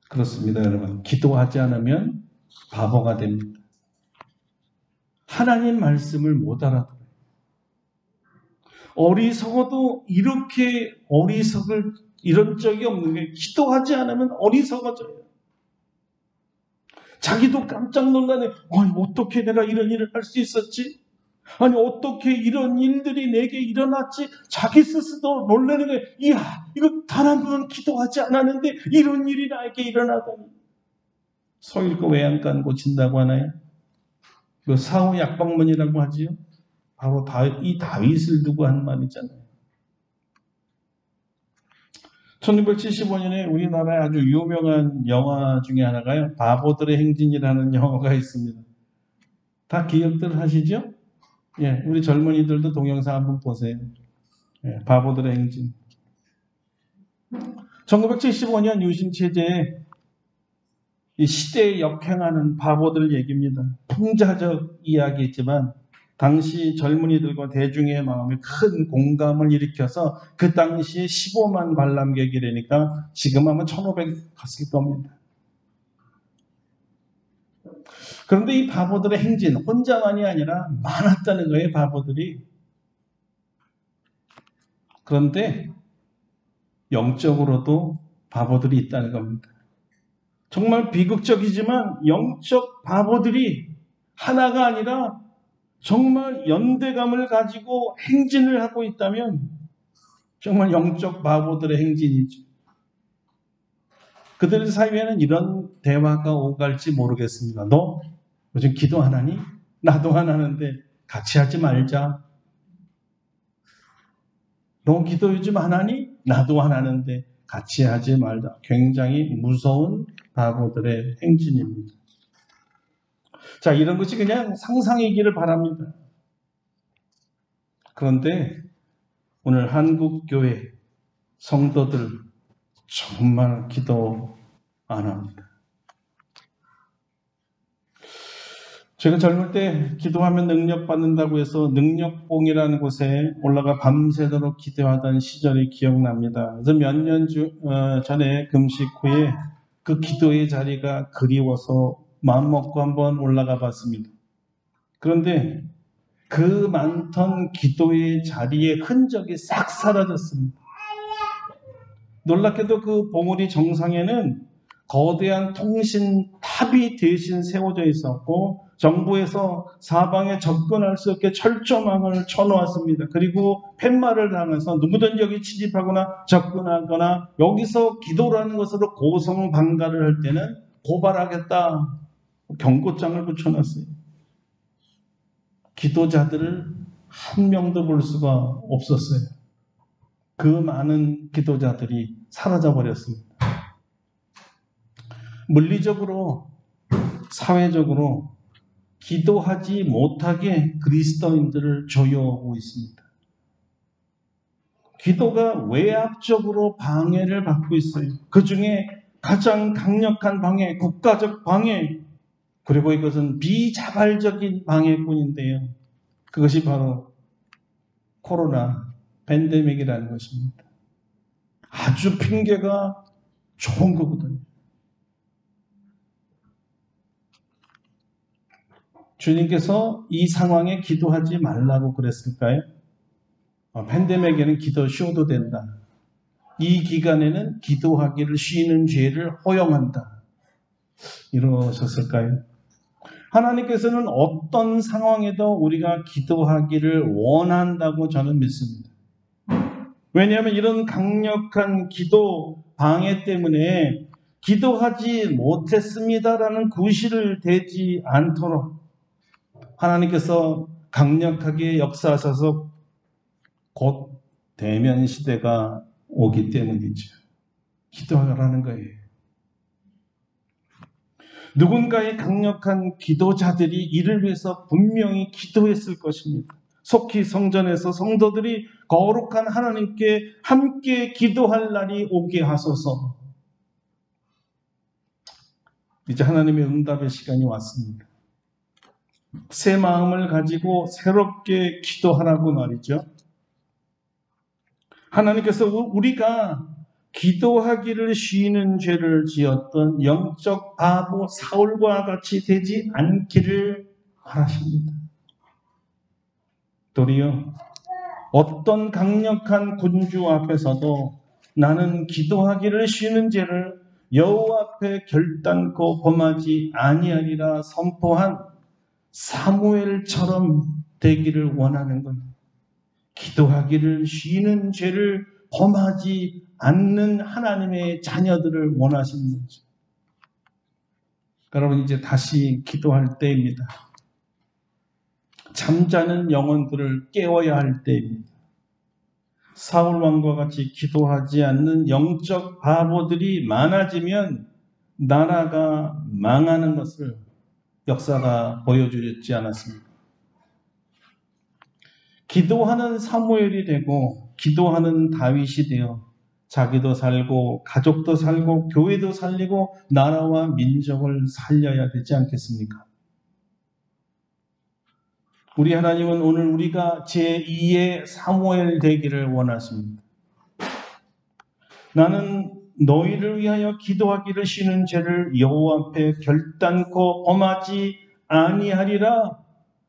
그렇습니다, 여러분. 기도하지 않으면 바보가 됩니다. 하나님 말씀을 못 알아들어요. 어리석어도 이렇게 어리석을 이런 적이 없는 게 기도하지 않으면 어리석어져요. 자기도 깜짝 놀라네. 아니, 어떻게 내가 이런 일을 할 수 있었지? 아니, 어떻게 이런 일들이 내게 일어났지? 자기 스스로 놀라는 거예요. 이야, 이거 단 한 번은 기도하지 않았는데 이런 일이 나에게 일어나다니. 서 읽고 외양간 고친다고 하나요? 그 사후 약방문이라고 하지요. 바로 이 다윗을 두고 한 말이잖아요. 1975년에 우리나라의 아주 유명한 영화 중에 하나가요. 바보들의 행진이라는 영화가 있습니다. 다 기억들 하시죠? 예, 우리 젊은이들도 동영상 한번 보세요. 예, 바보들의 행진. 1975년 유신체제에 이 시대에 역행하는 바보들 얘기입니다. 풍자적 이야기지만 당시 젊은이들과 대중의 마음에 큰 공감을 일으켜서 그 당시에 15만 관람객이라니까 지금 아마 1,500 갔을 겁니다. 그런데 이 바보들의 행진 혼자만이 아니라 많았다는 거예요, 바보들이. 그런데 영적으로도 바보들이 있다는 겁니다. 정말 비극적이지만 영적 바보들이 하나가 아니라 정말 연대감을 가지고 행진을 하고 있다면 정말 영적 바보들의 행진이죠. 그들 사이에는 이런 대화가 오갈지 모르겠습니다. 너 요즘 기도 안 하니? 나도 안 하는데 같이 하지 말자. 너 기도 요즘 안 하니? 나도 안 하는데 같이 하지 말자. 굉장히 무서운 바보들의 행진입니다. 자, 이런 것이 그냥 상상이기를 바랍니다. 그런데 오늘 한국교회 성도들 정말 기도 안 합니다. 제가 젊을 때 기도하면 능력 받는다고 해서 능력봉이라는 곳에 올라가 밤새도록 기도하던 시절이 기억납니다. 그래서 몇 년 전에 금식 후에 그 기도의 자리가 그리워서 마음먹고 한번 올라가 봤습니다. 그런데 그 많던 기도의 자리의 흔적이 싹 사라졌습니다. 놀랍게도 그 봉우리 정상에는 거대한 통신 탑이 대신 세워져 있었고 정부에서 사방에 접근할 수 없게 철조망을 쳐놓았습니다. 그리고 팻말을 당해서 누구든지 여기 침입하거나 접근하거나 여기서 기도라는 것으로 고성방가를 할 때는 고발하겠다 경고장을 붙여놨어요. 기도자들을 한 명도 볼 수가 없었어요. 그 많은 기도자들이 사라져버렸습니다. 물리적으로, 사회적으로 기도하지 못하게 그리스도인들을 조여오고 있습니다. 기도가 외압적으로 방해를 받고 있어요. 그 중에 가장 강력한 방해, 국가적 방해, 그리고 이것은 비자발적인 방해꾼인데요. 그것이 바로 코로나 팬데믹이라는 것입니다. 아주 핑계가 좋은 거거든요. 주님께서 이 상황에 기도하지 말라고 그랬을까요? 팬데믹에는 기도 쉬어도 된다. 이 기간에는 기도하기를 쉬는 죄를 허용한다. 이러셨을까요? 하나님께서는 어떤 상황에도 우리가 기도하기를 원한다고 저는 믿습니다. 왜냐하면 이런 강력한 기도 방해 때문에 기도하지 못했습니다라는 구실을 대지 않도록 하나님께서 강력하게 역사하셔서 곧 대면 시대가 오기 때문이죠. 기도하라는 거예요. 누군가의 강력한 기도자들이 이를 위해서 분명히 기도했을 것입니다. 속히 성전에서 성도들이 거룩한 하나님께 함께 기도할 날이 오게 하소서. 이제 하나님의 응답의 시간이 왔습니다. 새 마음을 가지고 새롭게 기도하라고 말이죠. 하나님께서 우리가 기도하기를 쉬는 죄를 지었던 영적 바보 사울과 같이 되지 않기를 바라십니다. 도리어 어떤 강력한 군주 앞에서도 나는 기도하기를 쉬는 죄를 여호와 앞에 결단코 범하지 아니하리라 선포한 사무엘처럼 되기를 원하는 겁니다. 기도하기를 쉬는 죄를 범하지 않는 하나님의 자녀들을 원하시는 거죠. 여러분 이제 다시 기도할 때입니다. 잠자는 영혼들을 깨워야 할 때입니다. 사울 왕과 같이 기도하지 않는 영적 바보들이 많아지면 나라가 망하는 것을 역사가 보여주지 않았습니다. 기도하는 사무엘이 되고 기도하는 다윗이 되어 자기도 살고 가족도 살고 교회도 살리고 나라와 민족을 살려야 되지 않겠습니까? 우리 하나님은 오늘 우리가 제2의 사무엘 되기를 원하십니다. 나는 너희를 위하여 기도하기를 쉬는 죄를 여호와 앞에 결단코 범하지 아니하리라.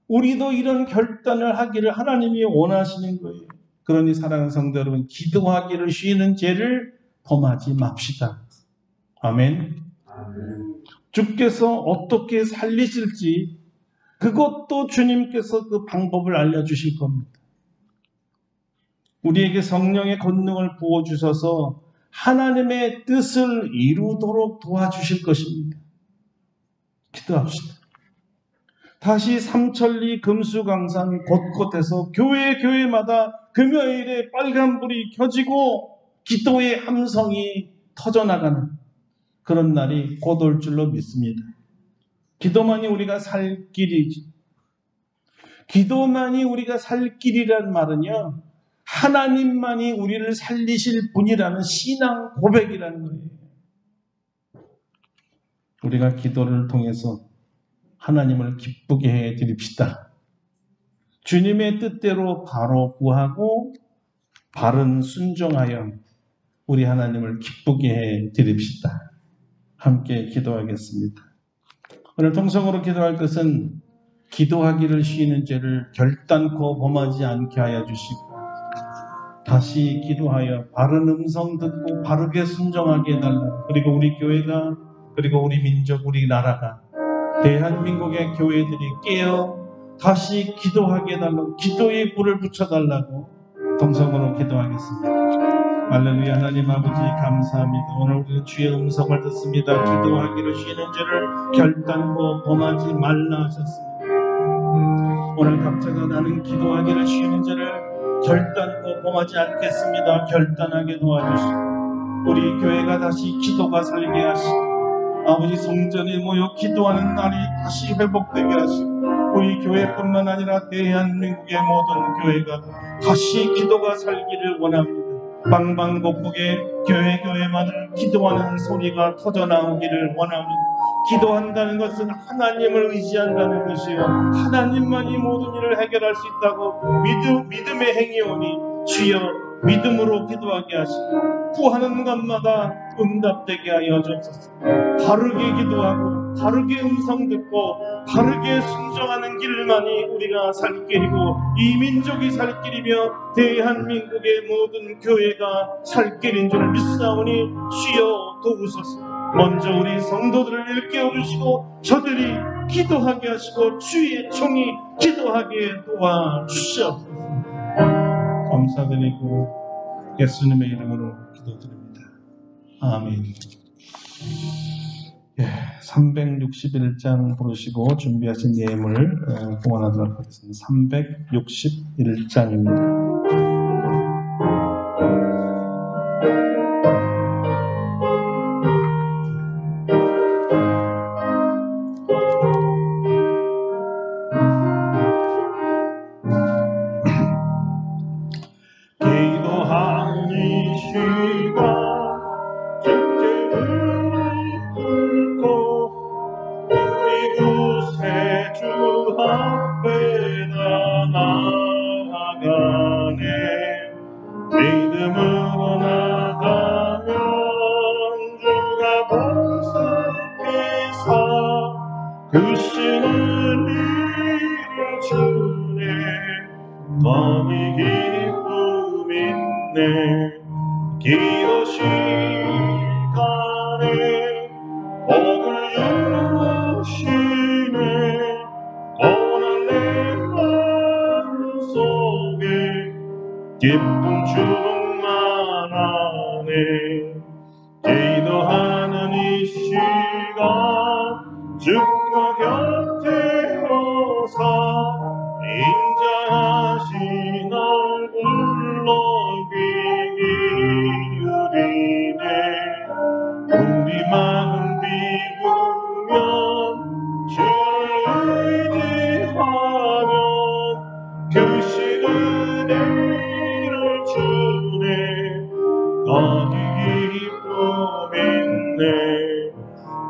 우리도 이런 결단을 하기를 하나님이 원하시는 거예요. 그러니 사랑하는 성도 여러분, 기도하기를 쉬는 죄를 범하지 맙시다. 아멘. 주께서 어떻게 살리실지 그것도 주님께서 그 방법을 알려주실 겁니다. 우리에게 성령의 권능을 부어주셔서 하나님의 뜻을 이루도록 도와주실 것입니다. 기도합시다. 다시 삼천리 금수강산 곳곳에서 교회마다 금요일에 빨간불이 켜지고 기도의 함성이 터져나가는 그런 날이 곧 올 줄로 믿습니다. 기도만이 우리가 살 길이지. 기도만이 우리가 살 길이란 말은요, 하나님만이 우리를 살리실 분이라는 신앙 고백이라는 거예요. 우리가 기도를 통해서 하나님을 기쁘게 해 드립시다. 주님의 뜻대로 바로 구하고 바른 순종하여 우리 하나님을 기쁘게 해 드립시다. 함께 기도하겠습니다. 오늘 통성으로 기도할 것은 기도하기를 쉬는 죄를 결단코 범하지 않게 하여 주시고 다시 기도하여 바른 음성 듣고 바르게 순종하게 해달라. 그리고 우리 교회가 그리고 우리 민족 우리 나라가 대한민국의 교회들이 깨어 다시 기도하게 해달라고 기도의 불을 붙여달라고 통성으로 기도하겠습니다. 할렐루야. 하나님 아버지 감사합니다. 오늘 우리는 주의 음성을 듣습니다. 기도하기를 쉬는 죄를 결단코 범하지 말라 하셨습니다. 오늘 각자가 나는 기도하기를 쉬는 죄를 결단코 범하지 않겠습니다. 결단하게 도와주시고 우리 교회가 다시 기도가 살게 하시고 아버지 성전에 모여 기도하는 날이 다시 회복되게 하시고 우리 교회뿐만 아니라 대한민국의 모든 교회가 다시 기도가 살기를 원합니다. 방방곡곡에 교회마다 기도하는 소리가 터져나오기를 원합니다. 기도한다는 것은 하나님을 의지한다는 것이요 하나님만이 모든 일을 해결할 수 있다고 믿음의 행위오니 주여 믿음으로 기도하게 하시고 구하는 것마다 응답되게 하여 주옵소서. 바르게 기도하고 바르게 음성 듣고 바르게 순종하는 길만이 우리가 살 길이고 이 민족이 살 길이며 대한민국의 모든 교회가 살 길인 줄 믿사오니 주여 도우소서. 먼저 우리 성도들을 일깨워 주시고 저들이 기도하게 하시고 주의 종이 기도하게 도와주시옵소서. 감사드리고 예수님의 이름으로 기도드립니다. 아멘. 361장 부르시고 준비하신 예물을 봉헌하도록 하겠습니다. 361장입니다. 믿음으로 나가면 주가 보살피사 그 신을 이루주네 거기 기쁨 있네 기도 시간에 복을 주시네 고난 내 마음속에 기쁨 충만하네 기도하는 이 시간 주가 곁에 오사 인자하신 얼굴로 귀 기울이네 우리 마음 비우면 주를 의지하면 그 시간에 주네 거기 기쁨 있네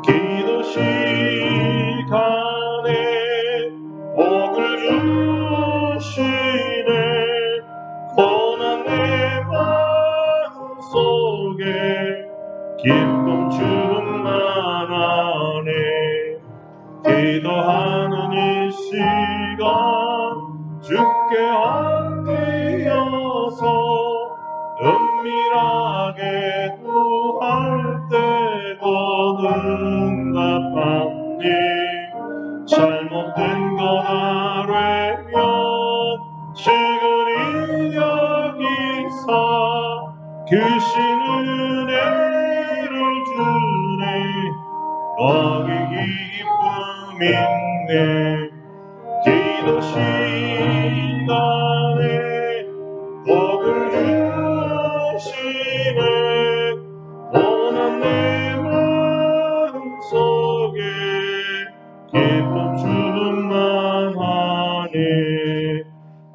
기도 시간에 복을 주시네 고난 내 마음속에 기쁨 충만하네 기도하는 이 시간 주께 엎드려서 은밀하게 구할 때도 응답하니 잘못된 것 아뢰면 시근히 여기사 그 은혜를 주네 거기 기쁨 있네 기도 시간에 복을 주시네 고난 내 마음속에 기쁨 충만하네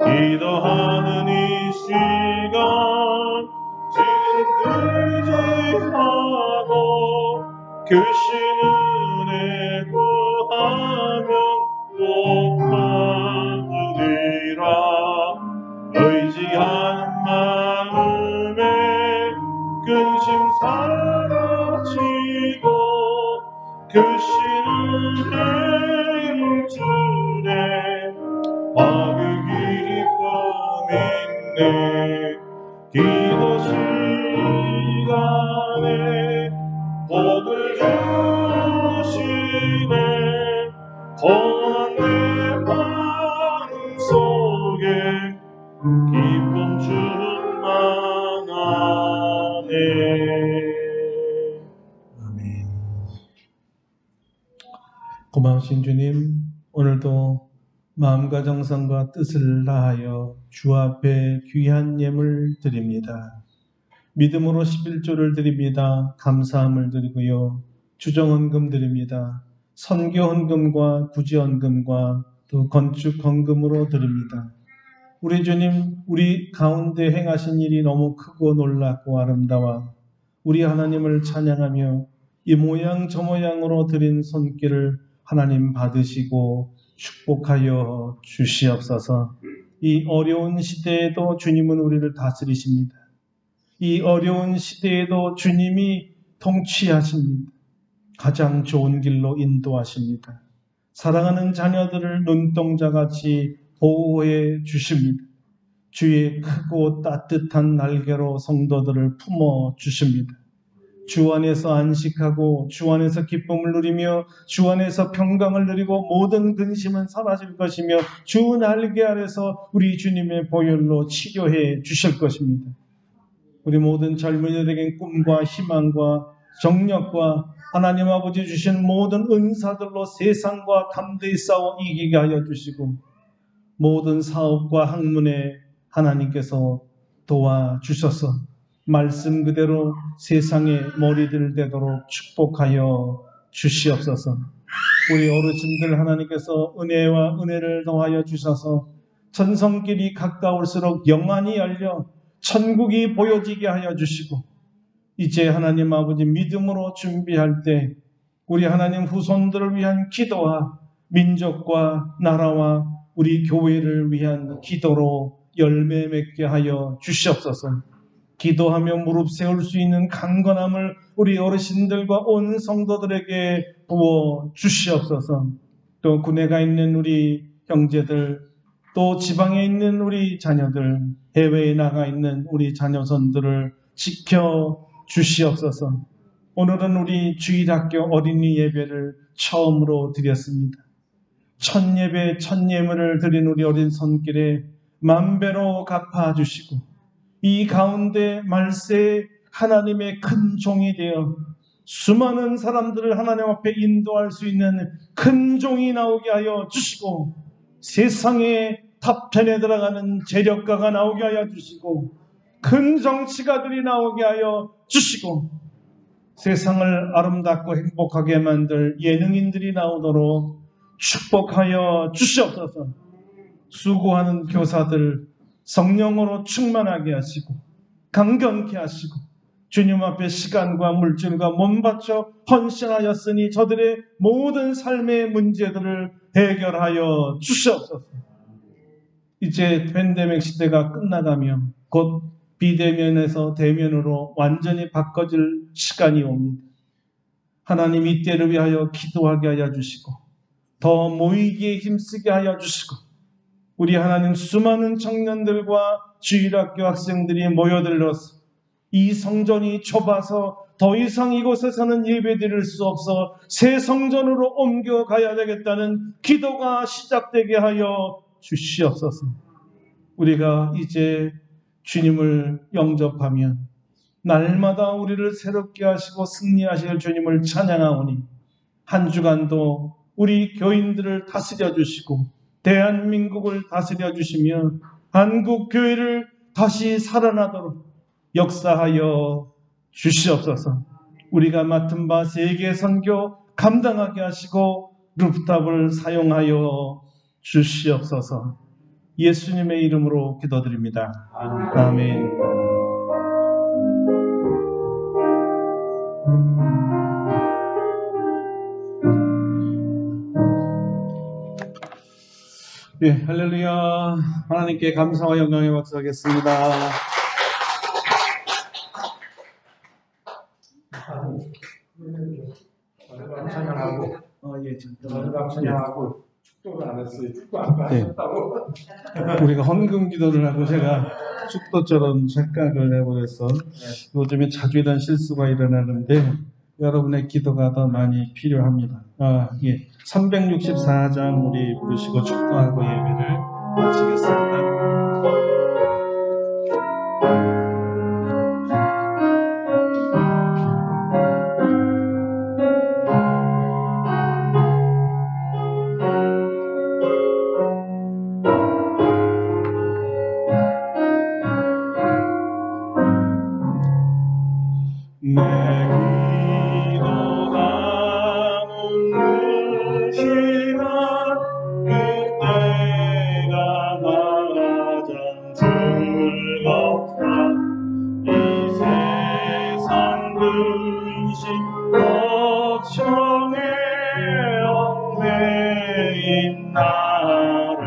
기도하는 이 시간 지금 의지하고 그 신은혜 구하며 귀한 마음에 근심 사라지고 그 신을 주네 그 기쁨이네 기도 시간에 복을 주시네 고난 내 마음속에 기쁨 충만하네. 아멘. 고마우신 주님, 오늘도 마음과 정성과 뜻을 다하여 주 앞에 귀한 예물 드립니다. 믿음으로 11조를 드립니다. 감사함을 드리고요. 주정헌금 드립니다. 선교헌금과 구제헌금과 또 건축헌금으로 드립니다. 우리 주님, 우리 가운데 행하신 일이 너무 크고 놀랍고 아름다워 우리 하나님을 찬양하며 이 모양 저 모양으로 드린 손길을 하나님 받으시고 축복하여 주시옵소서. 이 어려운 시대에도 주님은 우리를 다스리십니다. 이 어려운 시대에도 주님이 통치하십니다. 가장 좋은 길로 인도하십니다. 사랑하는 자녀들을 눈동자같이 보호해 주십니다. 주의 크고 따뜻한 날개로 성도들을 품어 주십니다. 주 안에서 안식하고 주 안에서 기쁨을 누리며 주 안에서 평강을 누리고 모든 근심은 사라질 것이며 주 날개 아래서 우리 주님의 보혈로 치료해 주실 것입니다. 우리 모든 젊은이들에게 꿈과 희망과 정력과 하나님 아버지 주신 모든 은사들로 세상과 담대히 싸워 이기게 하여 주시고 모든 사업과 학문에 하나님께서 도와주셔서 말씀 그대로 세상에 머리들 되도록 축복하여 주시옵소서. 우리 어르신들 하나님께서 은혜와 은혜를 더하여 주셔서 천성길이 가까울수록 영안이 열려 천국이 보여지게 하여 주시고 이제 하나님 아버지 믿음으로 준비할 때 우리 하나님 후손들을 위한 기도와 민족과 나라와 우리 교회를 위한 기도로 열매 맺게 하여 주시옵소서. 기도하며 무릎 세울 수 있는 강건함을 우리 어르신들과 온 성도들에게 부어 주시옵소서. 또 군에 가 있는 우리 형제들, 또 지방에 있는 우리 자녀들, 해외에 나가 있는 우리 자녀선들을 지켜 주시옵소서. 오늘은 우리 주일학교 어린이 예배를 처음으로 드렸습니다. 첫 예배, 첫 예물을 드린 우리 어린 손길에 만배로 갚아주시고 이 가운데 말세에 하나님의 큰 종이 되어 수많은 사람들을 하나님 앞에 인도할 수 있는 큰 종이 나오게 하여 주시고 세상의 탑10에 들어가는 재력가가 나오게 하여 주시고 큰 정치가들이 나오게 하여 주시고 세상을 아름답고 행복하게 만들 예능인들이 나오도록 축복하여 주시옵소서. 수고하는 교사들 성령으로 충만하게 하시고 강건케 하시고 주님 앞에 시간과 물질과 몸 바쳐 헌신하였으니 저들의 모든 삶의 문제들을 해결하여 주시옵소서. 이제 팬데믹 시대가 끝나가며 곧 비대면에서 대면으로 완전히 바꿔질 시간이 옵니다. 하나님 이 때를 위하여 기도하게 하여 주시고 더 모이기에 힘쓰게 하여 주시고 우리 하나님 수많은 청년들과 주일학교 학생들이 모여들어서 이 성전이 좁아서 더 이상 이곳에서는 예배드릴 수 없어 새 성전으로 옮겨가야 되겠다는 기도가 시작되게 하여 주시옵소서. 우리가 이제 주님을 영접하면 날마다 우리를 새롭게 하시고 승리하실 주님을 찬양하오니 한 주간도 우리 교인들을 다스려 주시고 대한민국을 다스려 주시며 한국 교회를 다시 살아나도록 역사하여 주시옵소서. 우리가 맡은 바 세계 선교 감당하게 하시고 루프탑을 사용하여 주시옵소서. 예수님의 이름으로 기도드립니다. 아멘. 예, 할렐루야. 하나님께 감사와 영광의 박수하겠습니다. 마지막 찬양하고 예, 마지막 찬양하고 축도를 안 했어요. 축도 아까 하셨다고. 우리가 헌금 기도를 하고 제가 축도처럼 착각을 해버려서 요즘에 자주 이런 실수가 일어나는데 여러분의 기도가 더 많이 필요합니다. 364장 우리 부르시고 축도하고 예배를 마치겠습니다. 내 기도하는 시간 그때가 가장 즐겁다. 이 세상 근심 걱정에 얽매인 나를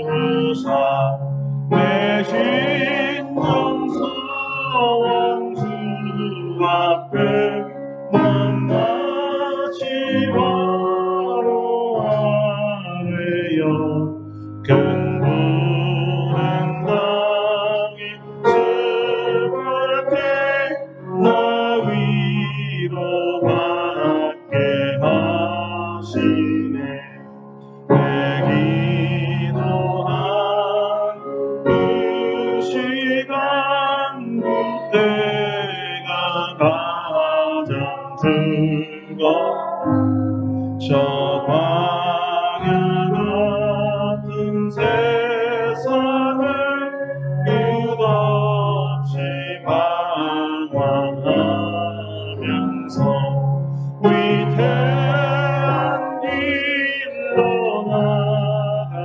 부르사 내 심정 원수 앞에 만나지 바로 아래여 큰 불은 당해 슬플 때 나 위로받게 하시네. 내 기도한 그 시간 그때가 가장 즐거워. 저 광야 같은 세상을 끝없이 방황하면서 위태한 길로 나갈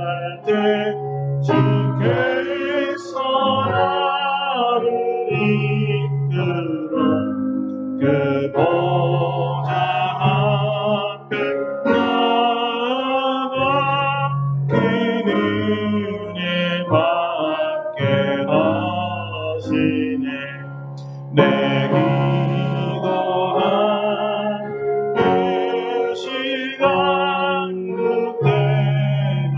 때 주께서 나를 이끌어 그 보좌 앞에 나아가 그 은혜 받게 하시네. 내 기도한 그 시간 그때가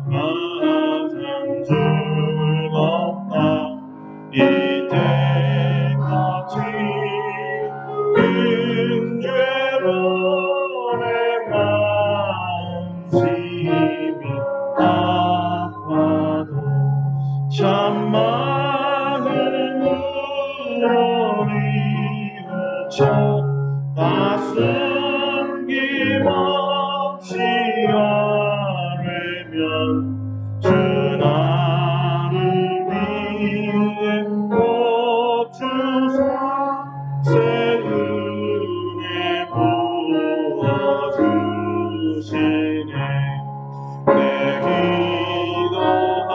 가장 즐겁다. 이때까지 큰 죄로 내 마음심이 아파도 참마을 물어리우쳐 다 숨김없이 아뢰면 주 나를 위해 복 주사 새 은혜 부어주시네. 내 기도한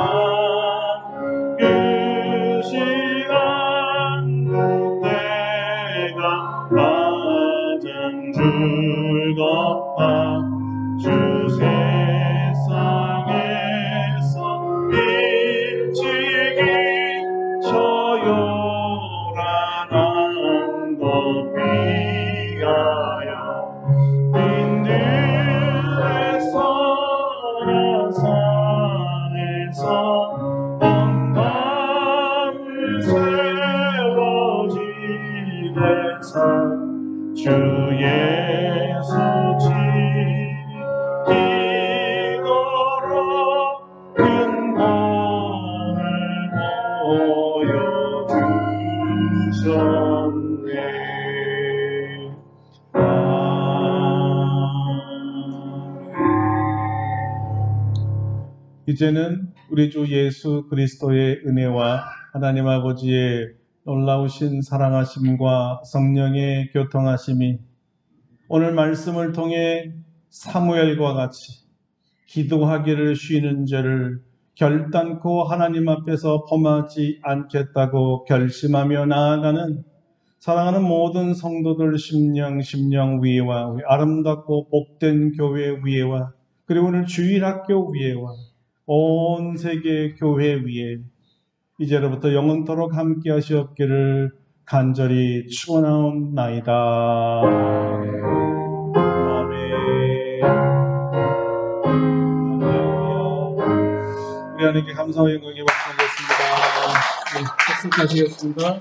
그 시간 그때가 가장 즐겁다. 주 세상에서 일찍이 저 요란한 것 피하여 빈들에서나 산에서 언덕을 세워지내사 주 예수 기도로 큰 본을 보여주셨네. 이제는 우리 주 예수 그리스도의 은혜와 하나님 아버지의 놀라우신 사랑하심과 성령의 교통하심이 오늘 말씀을 통해 사무엘과 같이 기도하기를 쉬는 죄를 결단코 하나님 앞에서 범하지 않겠다고 결심하며 나아가는 사랑하는 모든 성도들 심령 위에와 아름답고 복된 교회 위에와 그리고 오늘 주일학교 위에와 온 세계 교회 위에 이제로부터 영원토록 함께 하시옵기를 간절히 축원하옵나이다. 아멘. 할렐루야. 우리 하나님께 감사와 영광의 박수 드리겠습니다. 네, 학습하시겠습니다.